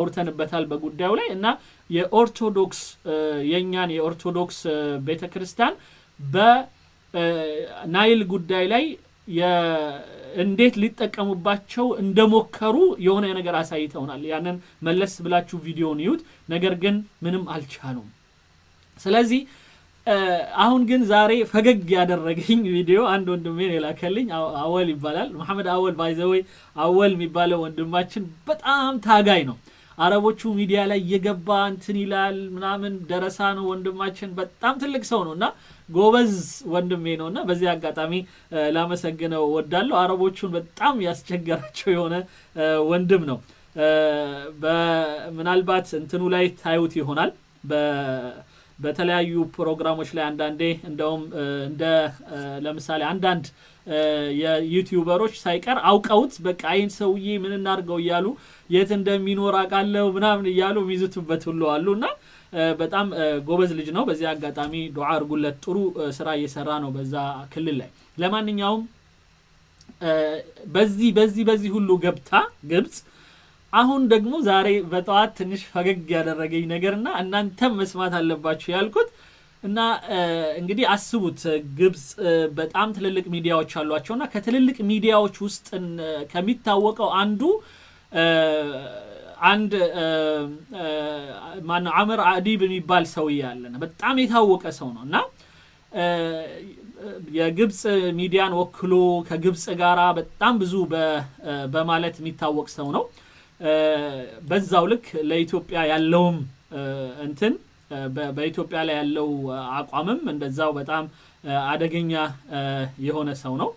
አውርተንበታል በጉዳዩ ላይ እና የኦርቶዶክስ የኛን የኦርቶዶክስ ቤተክርስቲያን በናይል ጉዳይ ላይ እንዴት ሊጠቀሙባቸው እንደሞከሩ የሆነ ነገር አሳይተውናል ያንን መለስ ብላችሁ ቪዲዮውን ይዩት ነገር ግን ምንም አልቻሉም ስለዚህ አሁን ግን ዛሬ ፈገግ ያደረገኝ ቪዲዮ አንድ ወንድሜ የላከልኝ አወል ይባላል መሐመድ አወል ባይ ዘ ዌይ አወል የሚባለው ወንድማችን በጣም ታጋይ ነው አረቦቹ ሚዲያ ላይ እየገባ እንትን ይላል ምናምን ደረሳ ነው ወንድማችን በጣም ትልቅ ሰው ነውና ጎበዝ ወንድሜ ነውና በዚህ አጋጣሚ ላመሰግነው ወዳለው አረቦቹን በጣም ያስቸገራቸው የሆነ ወንድም ነው በመናልባት እንትኑ ላይ ታዩት ይሆናል በተለያዩ ፕሮግራሞች ላይ አንዳንዴ እንደውም እንደ ለምሳሌ አንዳንድ የዩቲዩበሮች ሳይቀር አውቀውት በቃ አይን ሰውዬ ምን እናርገው ይያሉ የት እንደሚኖር አቃለው ምናምን ይያሉ ሚዝቱበት ሁሉ አሉና በጣም ጎበዝ ልጅ ነው በዚህ አጋጣሚ ዱዓ አርጉለት ጥሩ ስራ እየሰራ ነው በዛ ክልል ላይ ለማንኛውም በዚህ ሁሉ ገብታ ግብጽ አሁን ደግሞ ዛሬ በጠዋት ትንሽ ፈገግ ያደረገኝ ነገርና እናንተም መስማት አለባችሁ ያልኩት እና እንግዲህ አስቡት ግብጽ በጣም ትልልቅ ሚዲያዎች አሏቸውና ከትልልቅ ሚዲያዎች ውስጥ ከሚታወቀው አንድ ማን አመር አዲብ የሚባል ሰው ያለና በጣም የታወቀ ሰው ነውና የግብጽ ሚዲያን ወክሎ ከግብጽ ጋራ በጣም ብዙ በማለት የሚታወቅ ሰው ነው በዛው ልክ ለኢትዮጵያ ያለውም እንትን በኢትዮጵያ ላይ ያለው አቋምም እንደዛው በጣም አደገኛ የሆነ ሰው ነው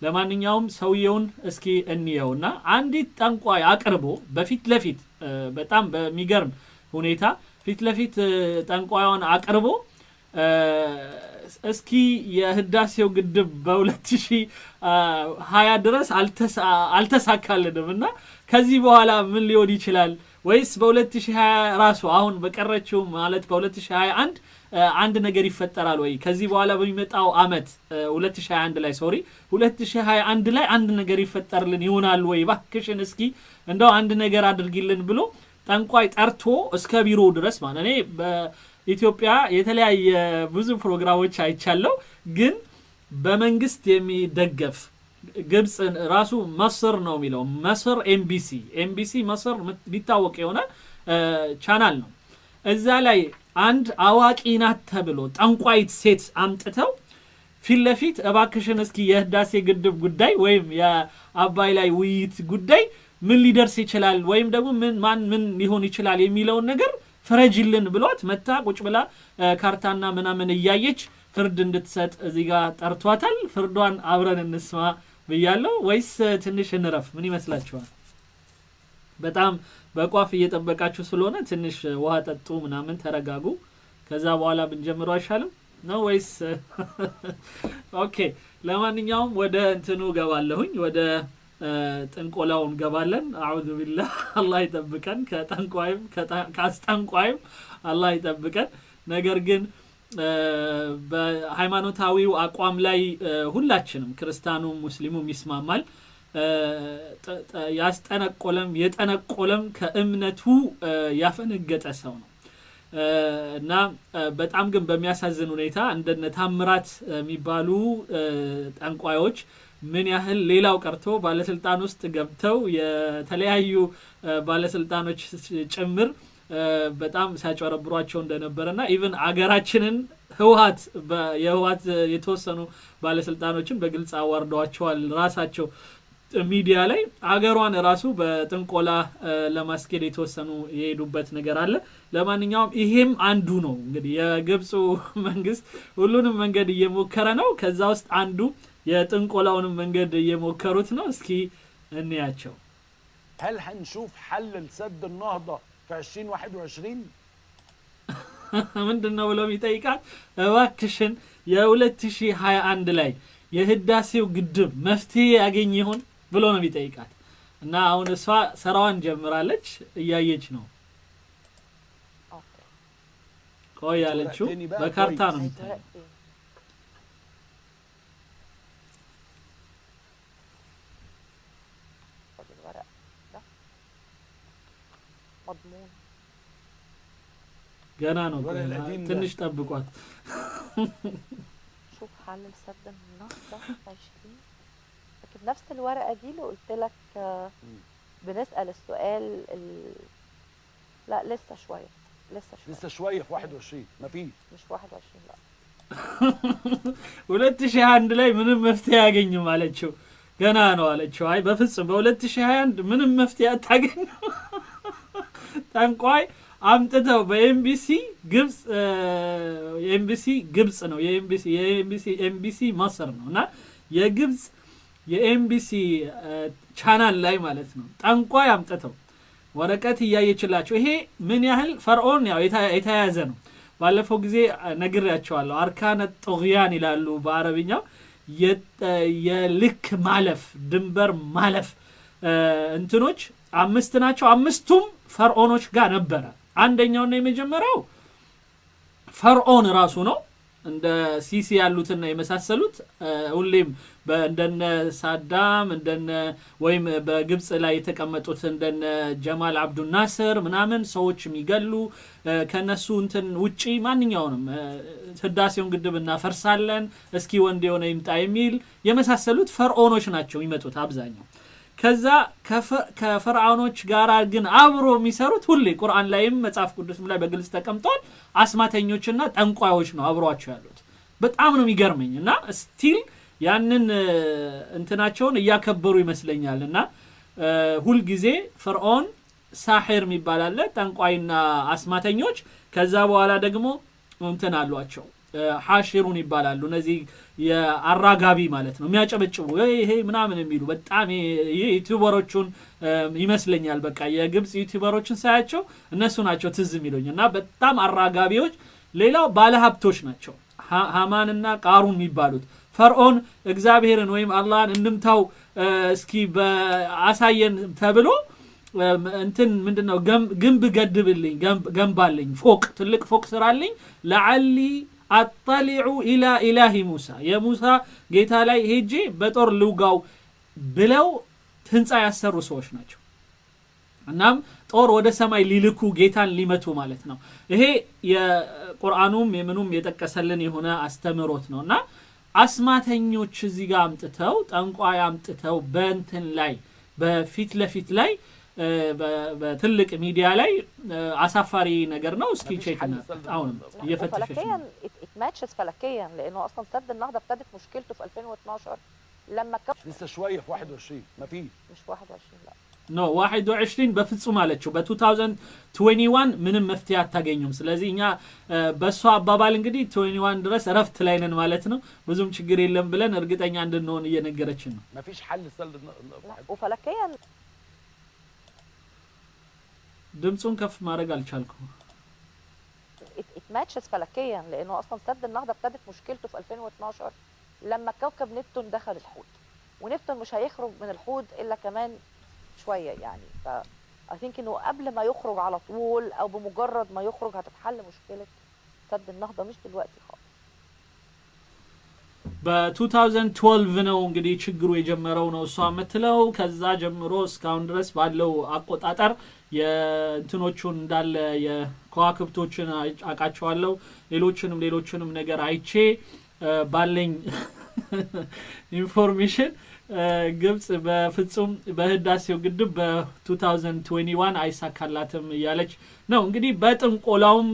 ለማንኛውም ሰውየውን እስኪ እንየውና አንዲት ጠንቋይ አቅርቦ በፊት ለፊት በጣም በሚገርም ሁኔታ ፊት ለፊት ጠንቋዩን አቅርቦ እስኪ የህዳሴው ግድብ በ2020 ድረስ አልተሳካልንምና ከዚህ በኋላ ምን ሊሆን ይችላል ወይስ በ2020 ራሱ አሁን በቀረችው ማለት በ2021 አንድ ነገር ይፈጠራል ወይ ከዚህ በኋላ በሚመጣው አመት 2021 ላይ 2021 ላይ አንድ ነገር ይፈጠርልን ይሆናል ወይ ባክሽን እስኪ እንደው አንድ ነገር አድርጊልን ብሎ ጠንቋይ ጠርቶ እስከ ቢሮ ድረስ ማለት እኔ በኢትዮጵያ የተለያየ ብዙ ፕሮግራሞች አይቻለው ግን በመንግስት የሚደገፍ ግብጽ ራሱ መስር ነው የሚለው መስር ኤምቢሲ መስር ቢታወቅ የሆነ ቻናል ነው እዛ ላይ አንድ አዋቂ ናት ተብሎ ጠንቋይት ሴት አምጥተው ፊት ለፊት እባክሽን እስኪ የህዳሴ ግድብ ጉዳይ ወይም የአባይ ላይ ውይይት ጉዳይ ምን ሊደርስ ይችላል ወይም ደግሞ ምን ሊሆን ይችላል የሚለው ነገር ፍረጅልን ብሏት መታ ቁጭ ብላ ካርታና ምናምን እያየች ፍርድ እንድትሰጥ እዚህ ጋር ጠርቷታል ፍርዷን አብረን እንስማ በያለው ወይስ ትንሽ እንረፍ ምን ይመስላችኋል በጣም በቋፍ እየተጠበቃችሁ ስለሆነ ትንሽ ውሃ ጠጡ ምናምን ተረጋጉ ከዛ በኋላ ብንጀምረው አይሻልም ነው ወይስ ኦኬ ለማንኛውም ወደ እንትኑ ገባለሁኝ ወደ ጥንቆላውን ገባለን አዑዙ ቢላህ አላህ ይጠብቀን ከጠንቋይም ካስጠንቋይም አላህ ይጠብቀን ነገር ግን በሃይማኖታዊው አቋም ላይ ሁላችንም ክርስቲያኑም ሙስሊሙም ይስማማል ያስጠነቆለም የጠነቆለም ከእምነቱ ያፈነገጠ ሰው ነው እና በጣም ግን በሚያሳዝን ሁኔታ እንደነ ታምራት የሚባሉ ጠንቋዮች ምን ያህል ሌላው ቀርቶ ባለስልጣን ውስጥ ገብተው የተለያዩ ባለስልጣኖች ጭምር በጣም ሲያጨረብሯቸው እንደነበረና ኢቭን አገራችንን የህዋት የተወሰኑ ባለስልጣኖችን በግልጽ አዋርደዋቸዋል ራሳቸው ሚዲያ ላይ አገሯን ራሱ በጥንቆላ ለማስኬድ የተወሰኑ የሄዱበት ነገር አለ ለማንኛውም ይሄም አንዱ ነው እንግዲህ የግብጽ መንግስት ሁሉንም መንገድ እየሞከረ ነው ከዛ ውስጥ አንዱ የጥንቆላውን መንገድ እየሞከሩት ነው እስኪ እንያቸው هل هنشوف حل لسد النهضه في 2021 ምንድነው ብለው ይጠይቃል እባክሽን የ2021 ላይ የህዳሴው ግድብ መፍትሄ ያገኝ ይሆን ብሎ ነው ይጠይቃት እና አሁን እሷ ሰራዋን ጀምራለች እያየች ነው ቆያለችው በካርታ ነው የምታየው مضمون. ገና ነው الورق القديم ده ትንሽ ጠብቋት شوف حل لسد النهضة 20. لكن نفس الورقة دي اللي قلت لك بنسأل السؤال لا لسه شوية لسه شويه في 21 مفيش مش 21 لا 2021 ላይ ምንም መፍትሄ ያገኝም አለችው ገና ነው አለችው አይ በፍጹም በ2021 ምንም መፍትሄ አታገኙ ጠንቋይ አምጥተው በኤምቢሲ ግብጽ ኤምቢሲ ግብጽ ነው የኤምቢሲ ማሰር ነውና የግብጽ የኤምቢሲ ቻናል ላይ ማለት ነው ጠንቋይ አምጥተው ወረቀት ያያየችላቸው ይሄ ምን ያህል ፈርዖን ያው የተያያዘ ነው ባለፈው ጊዜ ነግሬያቸዋለሁ አርካነ ጦግያን ይላሉ በአረብኛው የልክ ማለፍ ድንበር ማለፍ እንትኖች አምስት ናቸው አምስቱም ፈርዖኖች ጋር ነበር አንደኛውና የመጀመሪያው ፈርዖን ራሱ ነው እንደ ሲሲ ያሉትና የመሳሰሉት ሁሌም እንደነ ሳዳም እንደነ ወይም በግብጽ ላይ የተቀመጡት እንደነ ጀማል አብዱ ናስር ምናምን ሰዎች የሚገሉ ከነሱ እንትን ውጪ ማንኛውንም ህዳሴውን ግድብ እናፈርሳለን እስኪ ወንድ የሆነ ይምጣ የሚል የመሳሰሉት ፈርዖኖች ናቸው ይመጡት አብዛኛው ከዛ ከፈርዖኖች ጋር ግን አብሮ የሚሰሩት ሁሌ ቁርአን ላይም መጽሐፍ ቅዱስም ላይ በግልጽ ተቀምጧል አስማተኞችና ጠንቋዮች ነው አብሮአቸው ያሉት በጣም ነው የሚገርመኝና ስቲል ያንን እንትናቸውን ያከበሩ ይመስለኛልና ሁሉ ጊዜ ፈርዖን ሳሂር የሚባል ጠንቋይና አስማተኞች ከዛ በኋላ ደግሞ እንትን አሏቸው ሐሽሩን ይባላሉ እነዚህ የአራጋቢ ማለት ነው የሚያጨበጭቡ ይሄ ምናምን የሚሉ በጣም ዩቲዩበሮቹን ይመስለኛል በቃ የግብጽ ዩቲዩበሮችን ሳያቸው እነሱ ናቸው ትዝ የሚሉኝና በጣም አራጋቢዎች ሌላው ባለሀብቶች ናቸው ሃማንና ቃሩን የሚባሉት ፈርዖን እግዚአብሔርን ወይም አላህን እንምታው እስኪ በአሳየን ተብሎ እንትን ምንድነው ግንብ ገድብልኝ ገንባልኝ ፎቅ ትልቅ ፎቅ ስራልኝ ለዓሊ አጥሊዑ ኢላ ኢላሂ ሙሳ የሙሳ ጌታ ላይ ሄጄ በጦር ልውጋው ብለው ህንጻ ያሰሩ ሰዎች ናቸው እናም ጦር ወደ ሰማይ ሊልኩ ጌታን ሊመቱ ማለት ነው ይሄ የቁርአኑም የምኑም የጠቀሰልን የሆነ አስተምሮት ነውና አስማተኞች እዚህ ጋር አምጥተው ጠንቋይ አምጥተው በእንትን ላይ በፊት ለፊት ላይ በትልቅ ሚዲያ ላይ አሳፋሪ ነገር ነው እስኪ ቼክ እና አሁን እየፈተሸሽ اتماتشز فلكيا لانه اصلا سد النهضه ابتدت مشكلته في 2012 لما لسه شويه في 21 مفيش مش 21 لا ኖ 21 በፍጹም አለችው በ2021 ምንም መፍትሄ አታገኙም ስለዚህ እኛ በሷ አባባል እንግዲህ 21 ድረስ ረፍት ላይ ነን ማለት ነው ብዙም ችግር የለም ብለን እርግጠኛ እንድንሆን እየነገረችን ነው مفيش حل سد وفلكيا ድምጹን ከፍ ማድረግ አልቻልኩም اتماتشز فلكيا لانه اصلا سد النهضه ابتدت مشكلته في 2012 لما كوكب نبتون دخل الحوت ونبتون مش هيخرج من الحوت الا كمان شويه يعني ف I think انه قبل ما يخرج على طول او بمجرد ما يخرج هتتحل مشكله سد النهضه مش دلوقتي خالص በ2012 ነው እንግዲህ ችግሩ የጀመረው ነው እሷ መትለው ከዛ ጀምሮ እስካሁን ድረስ ባለው አቆጣጣር የእንትኖቹን እንዳለ የከዋክብቶችን አቃቸዋለሁ ሌሎችንም ነገር አይቼ ባለኝ ኢንፎርሜሽን ግብጽ በፍጹም በህዳሴው ግድብ በ2021 አይሳካላትም ያለች ነው እንግዲህ በጥንቆላውም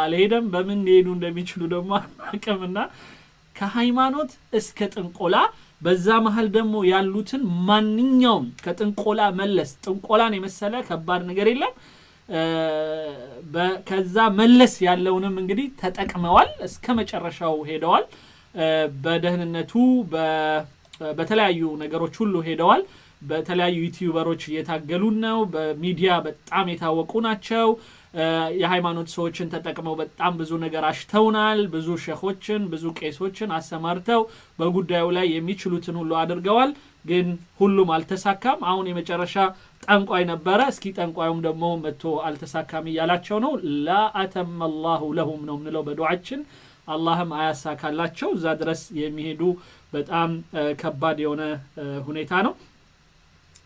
አልሄደም በምን ሄዱ እንደሚችሉ ደግሞ አቀምና ከሃይማኖት እስከ ጥንቆላ በዛ መሃል ደግሞ ያሉትን ማንኛውም ከጥንቆላ መለስ ጥንቆላን የመሰለ ከባድ ነገር የለም ከዛ መለስ ያለውንም እንግዲህ ተጠቅመዋል እስከ መጨረሻው ሄደዋል በደህንነቱ በተለያዩ ነገሮች ሁሉ ሄደዋል በተለያዩ ዩቲዩበሮች እየታገሉ ነው በሚዲያ በጣም የታወቁ ናቸው የሃይማኖት ሰዎችን ተጠቅመው በጣም ብዙ ነገር አሽተውናል ብዙ ሸኾችን ብዙ ቄሶችን አሰማርተው በጉዳዩ ላይ የሚችሉትን ሁሉ አድርገዋል ግን ሁሉም አልተሳካም አሁን የመጨረሻ ጠንቋይ ነበረ እስኪ ጠንቋዩም ደግሞ መጥቶ አልተሳካም ይያላቸው ነው ላ አተመላሁ ለሁም ነው ምንለው በዱዓችን አላህም አያሳካላቸው እዛ ድረስ የሚሄዱ በጣም ከባድ የሆነ ሁኔታ ነው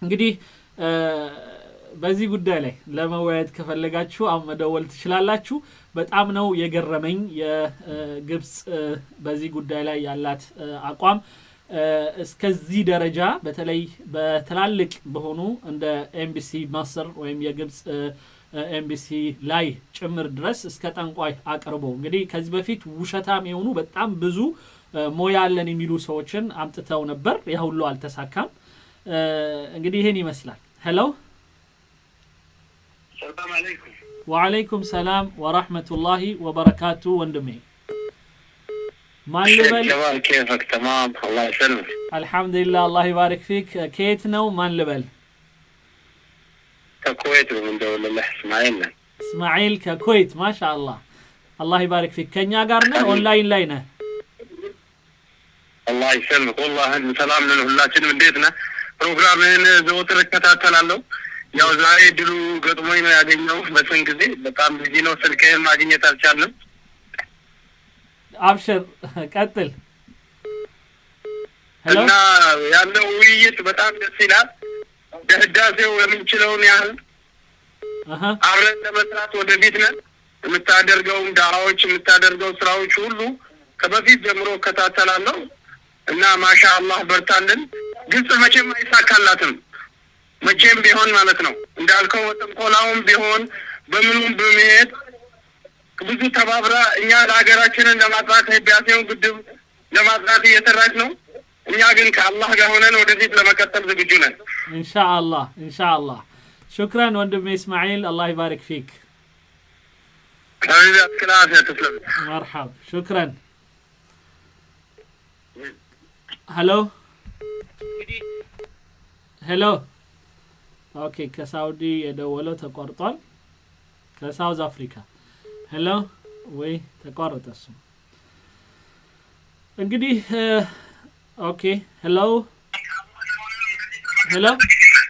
እንግዲህ በዚህ ጉዳይ ላይ ለመወያየት ከፈለጋችሁ አመደወል ትችላላችሁ በጣም ነው የገረመኝ የግብጽ በዚህ ጉዳይ ላይ ያላት አቋም እስከዚህ ደረጃ በተለይ በተላልቅ በሆኑ እንደ ኤምቢሲ ማስተር ወይም የግብጽ ኤምቢሲ ላይ ጭምር ድረስ እስከ ጠንቋይ አቀርቦ እንግዲህ ከዚህ በፊት ውሸታም የሆኑ በጣም ብዙ ሞያለን የሚሉ ሰዎችን አምጥተው ነበር ያ ሁሉ አልተሳካም እንግዲህ ይሄን ይመስላል ሄሎ ሰላም አለይኩም وعليكم السلام ورحمة الله وبركاته وندمي مانلبل كيفك تمام الله يسلمك الحمد لله الله يبارك فيك كيتنا ومانلبل كويت من دولة الله اسماعيل ككويت ما شاء الله الله يبارك فيك كنيا قارنا اونلاين لاينا الله يسلمك والله سلام لنا ሁላችን እንዴት ነህ ፕሮግራምን ዘወትር እከታተላለሁ ያው ዛሬ ድሉ ገጥሞኝ ነው ያገኘው በስን ጊዜ በጣም ቢዚ ነው ስልኬን ማግኘት አልቻለም አብሽር ቀጥል ሄሎ እና ያለው ውይይት በጣም ደስ ይላል በህዳሴው የምንችለውን ያህል አብረን ለመስራት ወደፊት ነን የምታደርገው ዳራዎች የምታደርገው ስራዎች ሁሉ ከበፊት ጀምሮ እከታተላለሁ እና ማሻአላህ በርታልን ግልጽ መቼም አይሳካላትም መቼም ቢሆን ማለት ነው እንዳልከው ወጥቆላውን ቢሆን በምኑም በመሄድ ብዙ ተባብራ እኛ ለሀገራችንን ለማጥራት ህዳሴውን ግድብ ለማጥራት እየሰራች ነው እኛ ግን ከአላህ ጋር ሆነን ወደፊት ለመቀጠል ዝግጁ ነን ኢንሻአላህ شكرا وندم اسماعيل الله يبارك فيك حبيبي كلاس يا تسلم مرحبا شكرا هلو هلو اوكي كسعودي يدولوا تقرطال كساوث افريكا هلو ወይ ተቋረጠ እሱ እንግዲህ ኦኬ ሄሎ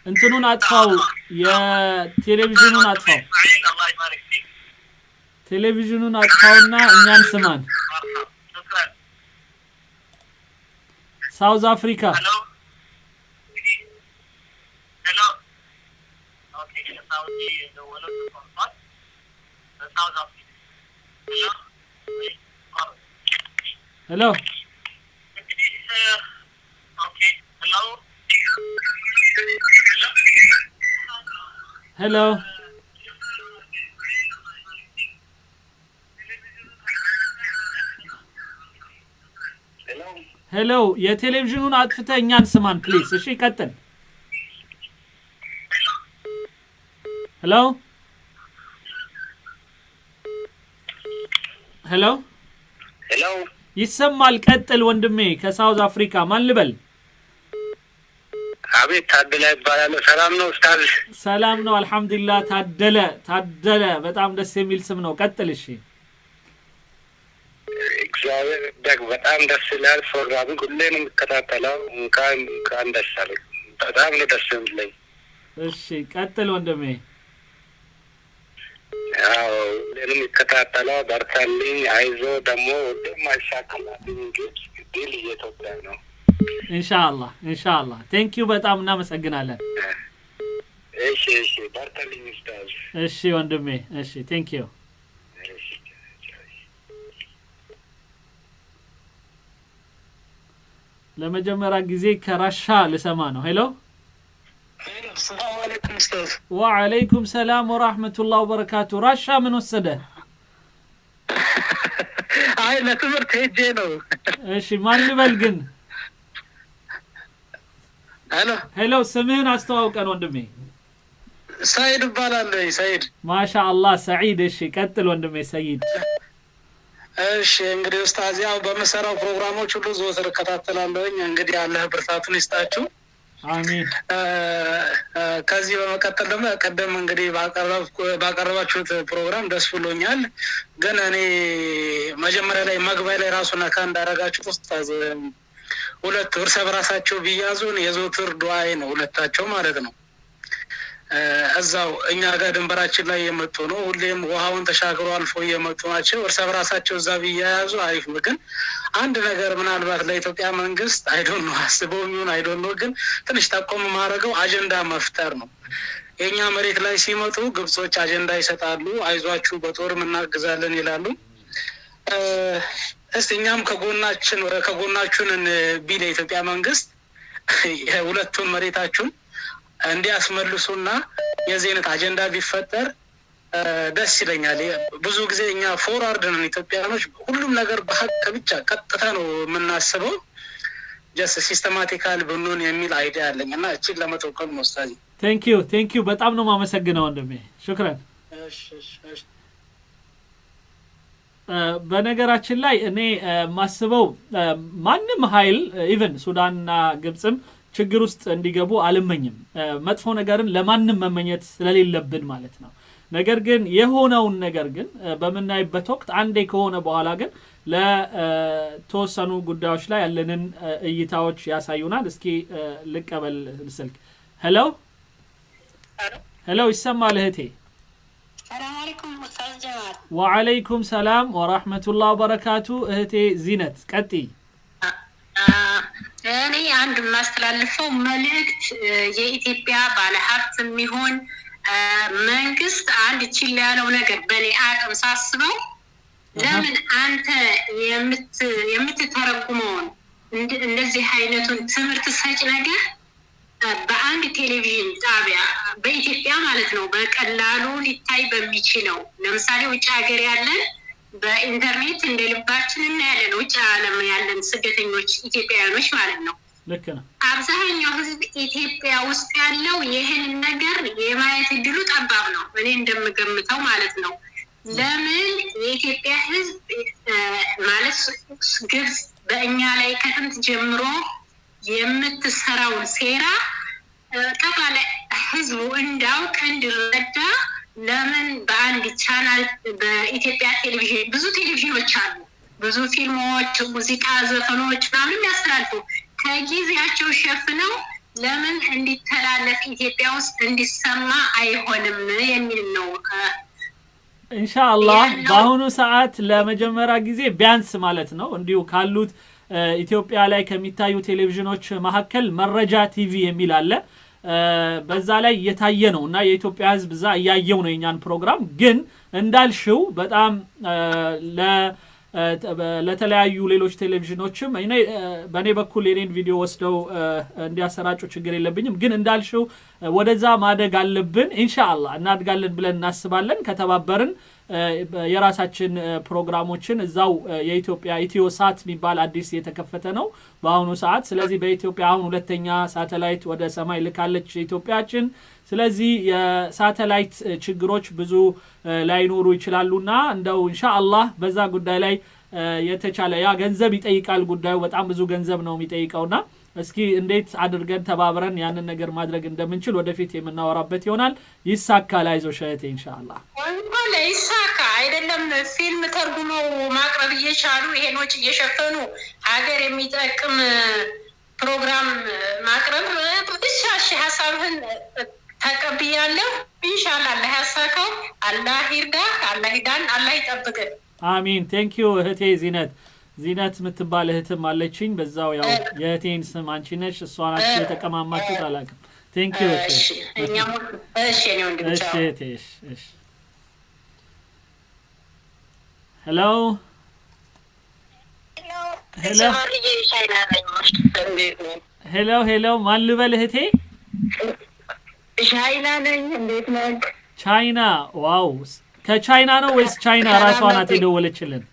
እንትኑን አጥፋው የቴሌቪዥኑን አጥፋው ቴሌቪዥኑን አጥፋውና እኛን ስማን ሳውዝ አፍሪካ ኦኬ ሳውዲ ደወለው ተቋርጧል ሳውዝ አፍሪካ Hello. Okay. Hello. Hello. የቴሌቪዥኑን አጥፍተህ እኛን ስማን ፕሊዝ እሺ ቀጥል Hello. Hello. Hello. ይሰማል ቀጥል ወንድሜ ከሳውዝ አፍሪካ ማን ልበል አቤት ታደለ ይባላል ሰላም ነው ኡስታዝ ሰላም ነው አልহামዱሊላህ ታደለ በጣም ደስ የሚል ስም ነው ቀጥል እሺ እግዚአብሔር ደግ በጣም ደስ ይላል ፕሮግራሙ ሁሌም እንከታተለው እንኳን ደስ አለህ በጣም ነው ደስ የሚለኝ እሺ ቀጥል ወንድሜ ያው ለምን ይከታተለው በርታልኝ አይዞ ደግሞ ወደም አይሳካላትም እንግዲህ ድል እየተወጣ ነው ኢንሻአላህ ቴንክ ዩ በጣም እናመሰግናለን እሺ በርታልኝ ኡስታዝ እሺ ወንድሜ እሺ ቴንክ ዩ ለመጀመሪያ ጊዜ ከራሻ ልሰማ ነው ሄሎ السلام عليكم استاذ وعليكم السلام ورحمه الله وبركاته راشا من وسده አይ ለትምህርት ሄጄ ነው እሺ ማን ልበል ግን ሄሎ ስምህን አስተዋውቀን ወንድሜ ሰይድ ይባላል ሰይድ ማሻአላህ ሰዒድ እሺ ቀጥል ወንድሜ ሰይድ እሺ እንግዲህ ኡስታዝ ያው በመሰራው ፕሮግራሞች ሁሉ ዘወትር እከታተላለሁኝ እንግዲህ አላህ ብርታቱን ይስጣችሁ አሜን ከዚህ በመቀጠል ደግሞ ቀደም እንግዲህ ባቀረባችሁት ፕሮግራም ደስ ብሎኛል ግን እኔ መጀመሪያ ላይ መግቢያ ላይ ራሱና ካንዳረጋችሁ ኡስታዝ ሁለት እርስ በራሳቸው ቢያዙን የዘወትር ዱዓዬ ነው ሁለታቸው ማለት ነው እዛው እኛ ጋር ድንበራችን ላይ የመጡ ነው ሁሌም ውሃውን ተሻግሮ አልፎ የመጡ ናቸው እርስ በራሳቸው እዛ ቢያያዙ አሪፍ ነው ግን አንድ ነገር ምናልባት ለኢትዮጵያ መንግስት አይ ዶንት ኖ አስበው ይሁን አይ ዶንት ኖ ግን ትንሽ ተቆም ማድረገው አጀንዳ መፍጠር ነው የኛ መሬት ላይ ሲመጡ ግብጾች አጀንዳ ይሰጣሉ አይዟችሁ በጦርም እናግዛለን ይላሉ እስኛም ከጎናችን ቢል የኢትዮጵያ መንግስት የሁለቱን መሬታችሁን እንዲያስመልሱና የዜነት አጀንዳ ቢፈጠር ደስ ይለኛል ብዙ ጊዜ እኛ ፎርዋርድ ነን ኢትዮጵያኖች ሁሉም ነገር በሐቅ ብቻ ቀጥታ ነው የምናስበው just systematical ብኑን የሚል አይዲያ አለኝና እቺን ለመተውከል ነው ኡስታዝ thank you በጣም ነው ማመሰግነው ወንድሜ ሽክራን እሺ በነገራችን ላይ እኔ ማስበው ማንንም ኃይል ኢቭን ሱዳንና ግብጽም ችግር ውስጥ እንዲገቡ አልመኝም መጥፎ ነገርን ለማንንም መመኘት ስለሌለብን ማለት ነው ነገር ግን የሆነውን ነገር ግን በመናይበት ወቅት አንዴ ከሆነ በኋላ ግን ለተወሰኑ ጉዳዮች ላይ ያለንን እይታዎች ያሳዩናል እስኪ ልቀበል ስልክ ሄሎ ይሰማል እህቴ ሰላም አለይኩም ኡስታዝ ጀማል ወአለይኩም ሰላም ወራህመቱላሂ ወበረካቱ እህቴ ዚነት ቀጢ እኔ አንድ ማስተላልፈው መልእክት የኢትዮጵያ ባለሀብት የሚሆን መንግስት አንድ ችላ ያለው ነገር በኔ አቅም ሳስበው ለምን አንተ የምትተረጉመው እንደዚህ አይነቱን ትምህርት ሰጭ ነገር በአንድ ቴሌቪዥን ጣቢያ በኢትዮጵያ ማለት ነው በቀላሉ ሊታይ በሚችለው ለምሳሌ ውጭ ሀገር ያለን በኢንተርኔት እንደልባችን እናያለን ውጭ ዓለም ያለን ስደተኞች ኢትዮጵያውያኖች ማለት ነው ልክ ነው አብዛኛው ህዝብ ኢትዮጵያ ውስጥ ያለው ይሄን ነገር የማየት እድሉ ጠባብ ነው እኔ እንደምገምተው ማለት ነው ለምን የኢትዮጵያ ህዝብ ማለት ግብጽ በእኛ ላይ ከጥንት ጀምሮ የምትሰራው ሴራ ጠቅላላ ህዝቡ እንዳውቅ እንዲረዳ ለምን በአንድ ቻናል በኢትዮጵያ ቴሌቪዥን ብዙ ቴሌቪዥኖች አሉ ብዙ ፊልሞች ሙዚቃ ዘፈኖች ምናምን ያስተላልፉ ከጊዜያቸው ሸፍነው ለምን እንዲተላለፍ ኢትዮጵያ ውስጥ እንዲሰማ አይሆንም የሚል ነው ኢንሻአላህ በአሁኑ ሰዓት ለመጀመሪያ ጊዜ ቢያንስ ማለት ነው እንዲሁ ካሉት ኢትዮጵያ ላይ ከሚታዩ ቴሌቪዥኖች መሐከል መረጃ ቲቪ የሚል አለ በዛ ላይ የታየ ነውና የኢትዮጵያ ህዝብ ዛ ያያየው ነው የኛን ፕሮግራም ግን እንዳልሽው በጣም ለተለያዩ ሌሎች ቴሌቪዥኖችም በኔ በኩል የኔን ቪዲዮ ወስደው እንዲያሰራጩ ችግር የለብኝም ግን እንዳልሽው ወደዛ ማደግ አለብን ኢንሻአላህ እናድጋለን ብለን እናስባለን ከተባበርን የራሳችን ፕሮግራሞችን እዛው የኢትዮጵያ ኢትዮሳት የሚባል አዲስ የተከፈተ ነው በአሁኑ ሰዓት ስለዚህ በኢትዮጵያ አሁን ሁለተኛ ሳተላይት ወደ ሰማይ ልካለች ኢትዮጵያችን ስለዚህ የሳተላይት ችግሮች ብዙ ላይኖሩ ይችላሉና እንደው ኢንሻአላህ በዛ ጉዳይ ላይ የተቻለ ያ ገንዘብ ይጠይቃል ጉዳዩ በጣም ብዙ ገንዘብ ነው የሚጠይቀውና እስኪ እንዴት አድርገን ተባብረን ያንን ነገር ማድረግ እንደምንችል ወደፊት የምናወራበት ይሆናል ይሳካል አይዞሽ እህቴ ኢንሻአላህ ወንጀል ይሳካ አይደለም ፊልም ተርጉመው ማቅረብ እየቻሉ ይሄን ወጪ እየሸፈኑ ሀገር የሚጠቅም ፕሮግራም ማቅረብ ብቻ ሐሳብህን ተቀብያለሁ ኢንሻአላህ አላህ ያሳካው አላህ ይርዳ አላህ ይዳን አላህ ይጠብቅን አሚን ቴንኪዩ እህቴ ዚነት ምትባል እህትም አለችኝ በዛው ያው የእህቴን ስም አንቺ ነሽ እሷ ናችሁ የተቀማማችሁት አላውቅም ቴንኪዩ እሺ እኛም እሺ ነው እንድቻው እሺ ሄሎ ሄሎ ማን ልበል እህቴ ቻይና ነኝ እንዴት ነህ ቻይና ዋው ከቻይና ነው ወይስ ቻይና ራሷ ናት የደወለችልን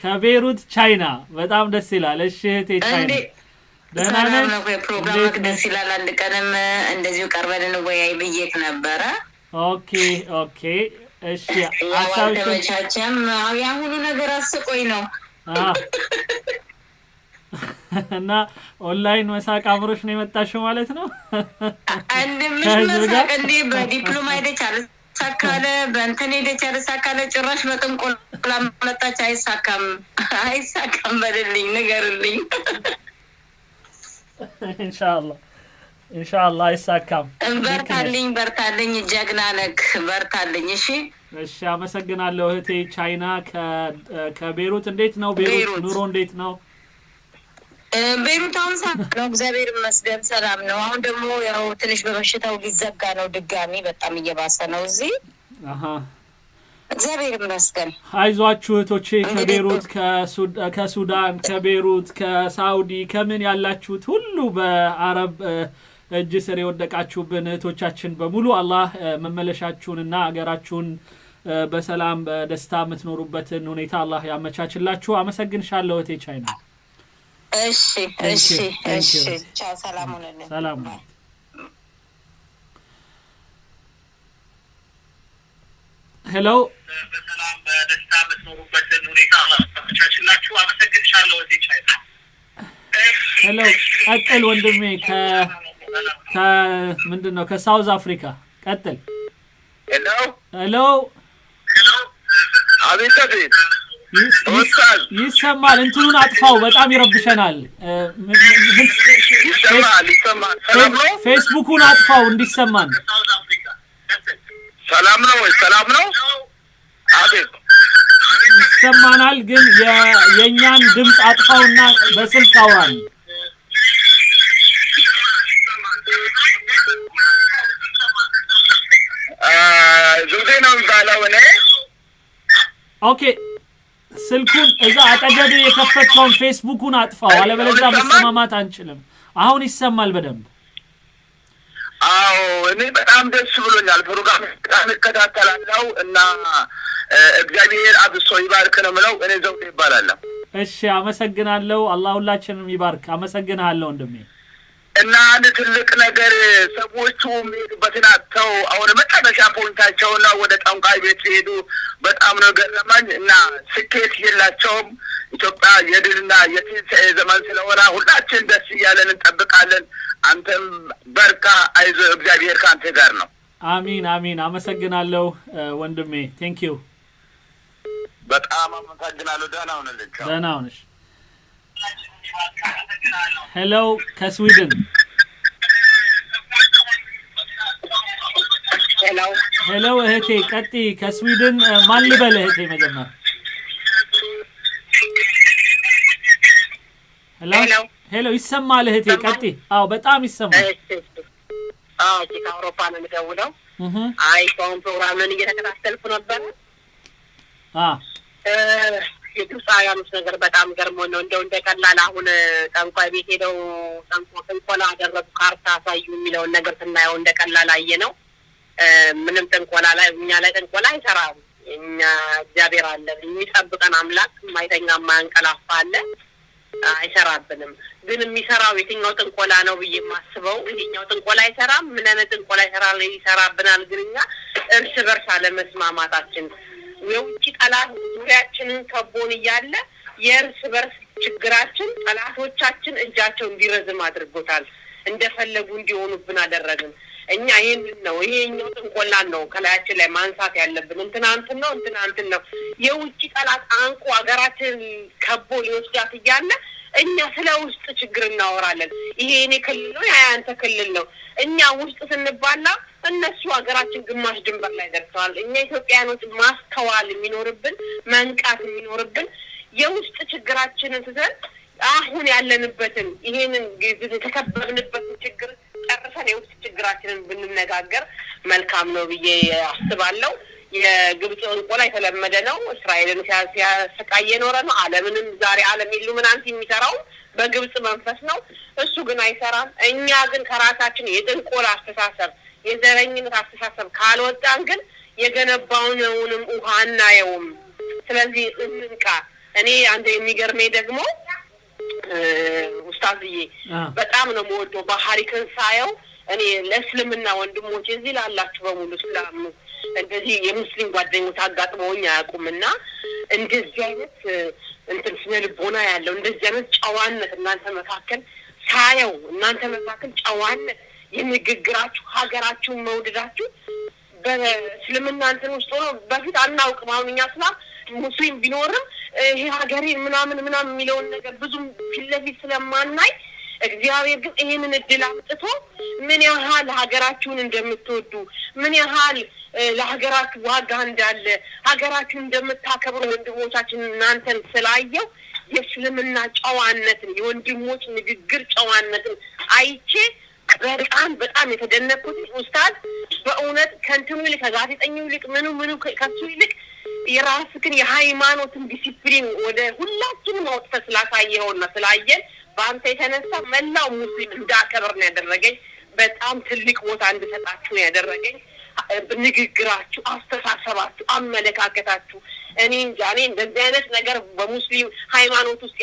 ከቤይሩት ቻይና በጣም ደስ ይላል እሺ እህቴ ቻይና ደህና ነሽ ፕሮግራም ደስ ይላል አንድ ቀንም እንደዚሁ ቀርበን ወያይ ብዬክ ነበረ ኦኬ እሺ አሳውቻችም ያ ሁሉ ነገር አስቆይ ነው እና ኦንላይን መሳቅ አምሮሽ ነው የመጣሽው ማለት ነው እንደምትመሳቅ እንዴ በዲፕሎማ ሄደቻለ ሳካለ በእንትን ሄደቻለ ሳካለ ጭራሽ በጥንቆላ መጣች አይሳካም በልልኝ ንገርልኝ ኢንሻአላህ አይሳካም በርታልኝ ጀግና ነክ በርታልኝ እሺ አመሰግናለሁ እህቴ ቻይና ከቤይሩት እንዴት ነው ቤይሩት ኑሮ እንዴት ነው ቤሩት አሁን ነው እግዚአብሔር ይመስገን ሰላም ነው። አሁን ደግሞ ያው ትንሽ በበሽታው ሊዘጋ ነው ድጋሚ በጣም እየባሰ ነው እዚህ እግዚአብሔር ይመስገን። አይዟችሁ እህቶቼ ከቤሩት ከሱዳን ከቤሩት ከሳውዲ ከምን ያላችሁት ሁሉ በአረብ እጅ ስር የወደቃችሁብን እህቶቻችን በሙሉ አላህ መመለሻችሁንና አገራችሁን በሰላም በደስታ የምትኖሩበትን ሁኔታ አላህ ያመቻችላችሁ። አመሰግንሻለሁ እህቴ ቻይና። እሺ ቻው ሰላም ሁኑልኝ። ሰላም ሄሎ በሰላም በደስታ የምትኖሩበትን ሁኔታ አላህ ያመቻችላችሁ። አመሰግንሻለሁ እህቴ ቻይና። ሄሎ ቀጥል ወንድሜ ምንድነው ከሳውዝ አፍሪካ ቀጥል። ሄሎ አቤት ይሰማል። እንትኑን አጥፋው በጣም ይረብሸናል። ይሰማል። ፌስቡኩን አጥፋው እንዲሰማን። ሰላም ነው ወይ? ሰላም ነው። አቤት ይሰማናል፣ ግን የኛን ድምጽ አጥፋውና በስልክ አውራን። ዙዜ ነው የሚባለው እኔ። ኦኬ ስልኩን እዛ አጠገብ የከፈተውን ፌስቡኩን አጥፋው፣ አለበለዚያ መሰማማት አንችልም። አሁን ይሰማል በደንብ። አዎ እኔ በጣም ደስ ብሎኛል። ፕሮግራም እከታተላለሁ እና እግዚአብሔር አብሶ ይባርክ ነው የምለው። እኔ ዘውዴ ይባላለሁ። እሺ አመሰግናለሁ። አላህ ሁላችንም ይባርክ። አመሰግናለሁ ወንድሜ። እና አንድ ትልቅ ነገር ሰዎቹ የሚሄዱበትን አጥተው አሁን መጨረሻ ፖይንታቸውና ወደ ጠንቋይ ቤት ሲሄዱ በጣም ነው ገረመኝ። እና ስኬት የላቸውም። ኢትዮጵያ የድልና የትንሣኤ ዘመን ስለሆነ ሁላችን ደስ እያለን እንጠብቃለን። አንተም በርካ፣ አይዞህ፣ እግዚአብሔር ከአንተ ጋር ነው። አሚን አሚን። አመሰግናለሁ ወንድሜ። ቴንክ ዩ በጣም አመሰግናለሁ። ደህና ሁንልኝ። ደህና ሁንሽ። ሄሎ ከስዊድን። ሄሎ እህቴ ቀጥይ። ከስዊድን ማን ልበል እህቴ መጀመር? ሄሎ ይሰማል እህቴ ቀጥይ። አዎ በጣም ይሰማል። ከአውሮፓ ነው የምደውለው። ሰውን ፕሮግራምን እየተከታተልኩ ነበር። የግብፃውያኖች ነገር በጣም ገርሞን ነው። እንደው እንደቀላል አሁን ጠንቋይ ቤት ሄደው ጥንቆላ አደረጉ ካርታ አሳዩ የሚለውን ነገር ስናየው እንደቀላል አየነው። ምንም ጥንቆላ ላይ እኛ ላይ ጥንቆላ አይሰራም። እኛ እግዚአብሔር አለ የሚጠብቀን አምላክ፣ የማይተኛ የማያንቀላፋ አለ፣ አይሰራብንም። ግን የሚሰራው የትኛው ጥንቆላ ነው ብዬ የማስበው ይሄኛው ጥንቆላ አይሰራም። ምን አይነት ጥንቆላ ይሰራብናል? ግን እኛ እርስ በርስ አለመስማማታችን የውጭ ጠላት ዙሪያችንን ከቦን እያለ የእርስ በርስ ችግራችን ጠላቶቻችን እጃቸው እንዲረዝም አድርጎታል። እንደፈለጉ እንዲሆኑብን አደረግን። እኛ ይሄንን ነው ይሄኛው ጥንቆላን ነው ከላያችን ላይ ማንሳት ያለብን። እንትናንትን ነው የውጭ ጠላት አንቆ ሀገራችን ከቦ ሊወስዳት እያለ እኛ ስለ ውስጥ ችግር እናወራለን። ይሄ እኔ ክልል ነው ያ አንተ ክልል ነው። እኛ ውስጥ ስንባላ እነሱ ሀገራችን ግማሽ ድንበር ላይ ደርሰዋል። እኛ ኢትዮጵያኖች ማስተዋል የሚኖርብን መንቃት የሚኖርብን የውስጥ ችግራችንን ትተን አሁን ያለንበትን ይሄንን የተከበብንበትን ችግር ጨርሰን የውስጥ ችግራችንን ብንነጋገር መልካም ነው ብዬ አስባለሁ። የግብጽ ጥንቆላ የተለመደ ነው። እስራኤልን ሲያሰቃየ ኖረ ነው። ዓለምንም ዛሬ ዓለም ኢሉሚናንቲ የሚሰራው በግብጽ መንፈስ ነው። እሱ ግን አይሰራም። እኛ ግን ከራሳችን የጥንቆላ አስተሳሰብ የዘረኝነት አስተሳሰብ ካልወጣን ግን የገነባውንም ውሃ አናየውም። ስለዚህ እንንቃ። እኔ አንተ የሚገርመኝ ደግሞ ኡስታዝዬ በጣም ነው የምወደው ባህሪክን ሳየው። እኔ ለእስልምና ወንድሞቼ እዚህ ላላችሁ በሙሉ እስላም እንደዚህ የሙስሊም ጓደኞች አጋጥመውኝ አያውቁምና እንደዚህ አይነት እንትን ስነ ልቦና ያለው እንደዚህ አይነት ጨዋነት እናንተ መካከል ሳየው እናንተ መካከል ጨዋነት የንግግራችሁ ሀገራችሁን መውደዳችሁ በእስልምና እንትን ውስጥ ሆኖ በፊት አናውቅም። አሁን እኛ እስላም ሙስሊም ቢኖርም ይሄ ሀገሬን ምናምን የሚለውን ነገር ብዙም ፊት ለፊት ስለማናይ እግዚአብሔር ግን ይሄንን እድል አምጥቶ ምን ያህል ሀገራችሁን እንደምትወዱ ምን ያህል ለሀገራችሁ ዋጋ እንዳለ ሀገራችሁን እንደምታከብሩ ወንድሞቻችን እናንተን ስላየው የእስልምና ጨዋነትን የወንድሞች ንግግር ጨዋነትን አይቼ በጣም የተደነቅኩት ኡስታዝ በእውነት ከንትኑ ይልቅ ከጋዜጠኛው ይልቅ ምኑ ከሱ ይልቅ የራስህን የሃይማኖትን ዲሲፕሊን ወደ ሁላችንም አውጥተህ ስላሳየኸውና ስላየን በአንተ የተነሳ መላው ሙስሊም እንዳከብር ነው ያደረገኝ። በጣም ትልቅ ቦታ እንድሰጣችሁ ነው ያደረገኝ። ንግግራችሁ፣ አስተሳሰባችሁ፣ አመለካከታችሁ እኔ እንደዚህ አይነት ነገር በሙስሊም ሃይማኖት ውስጥ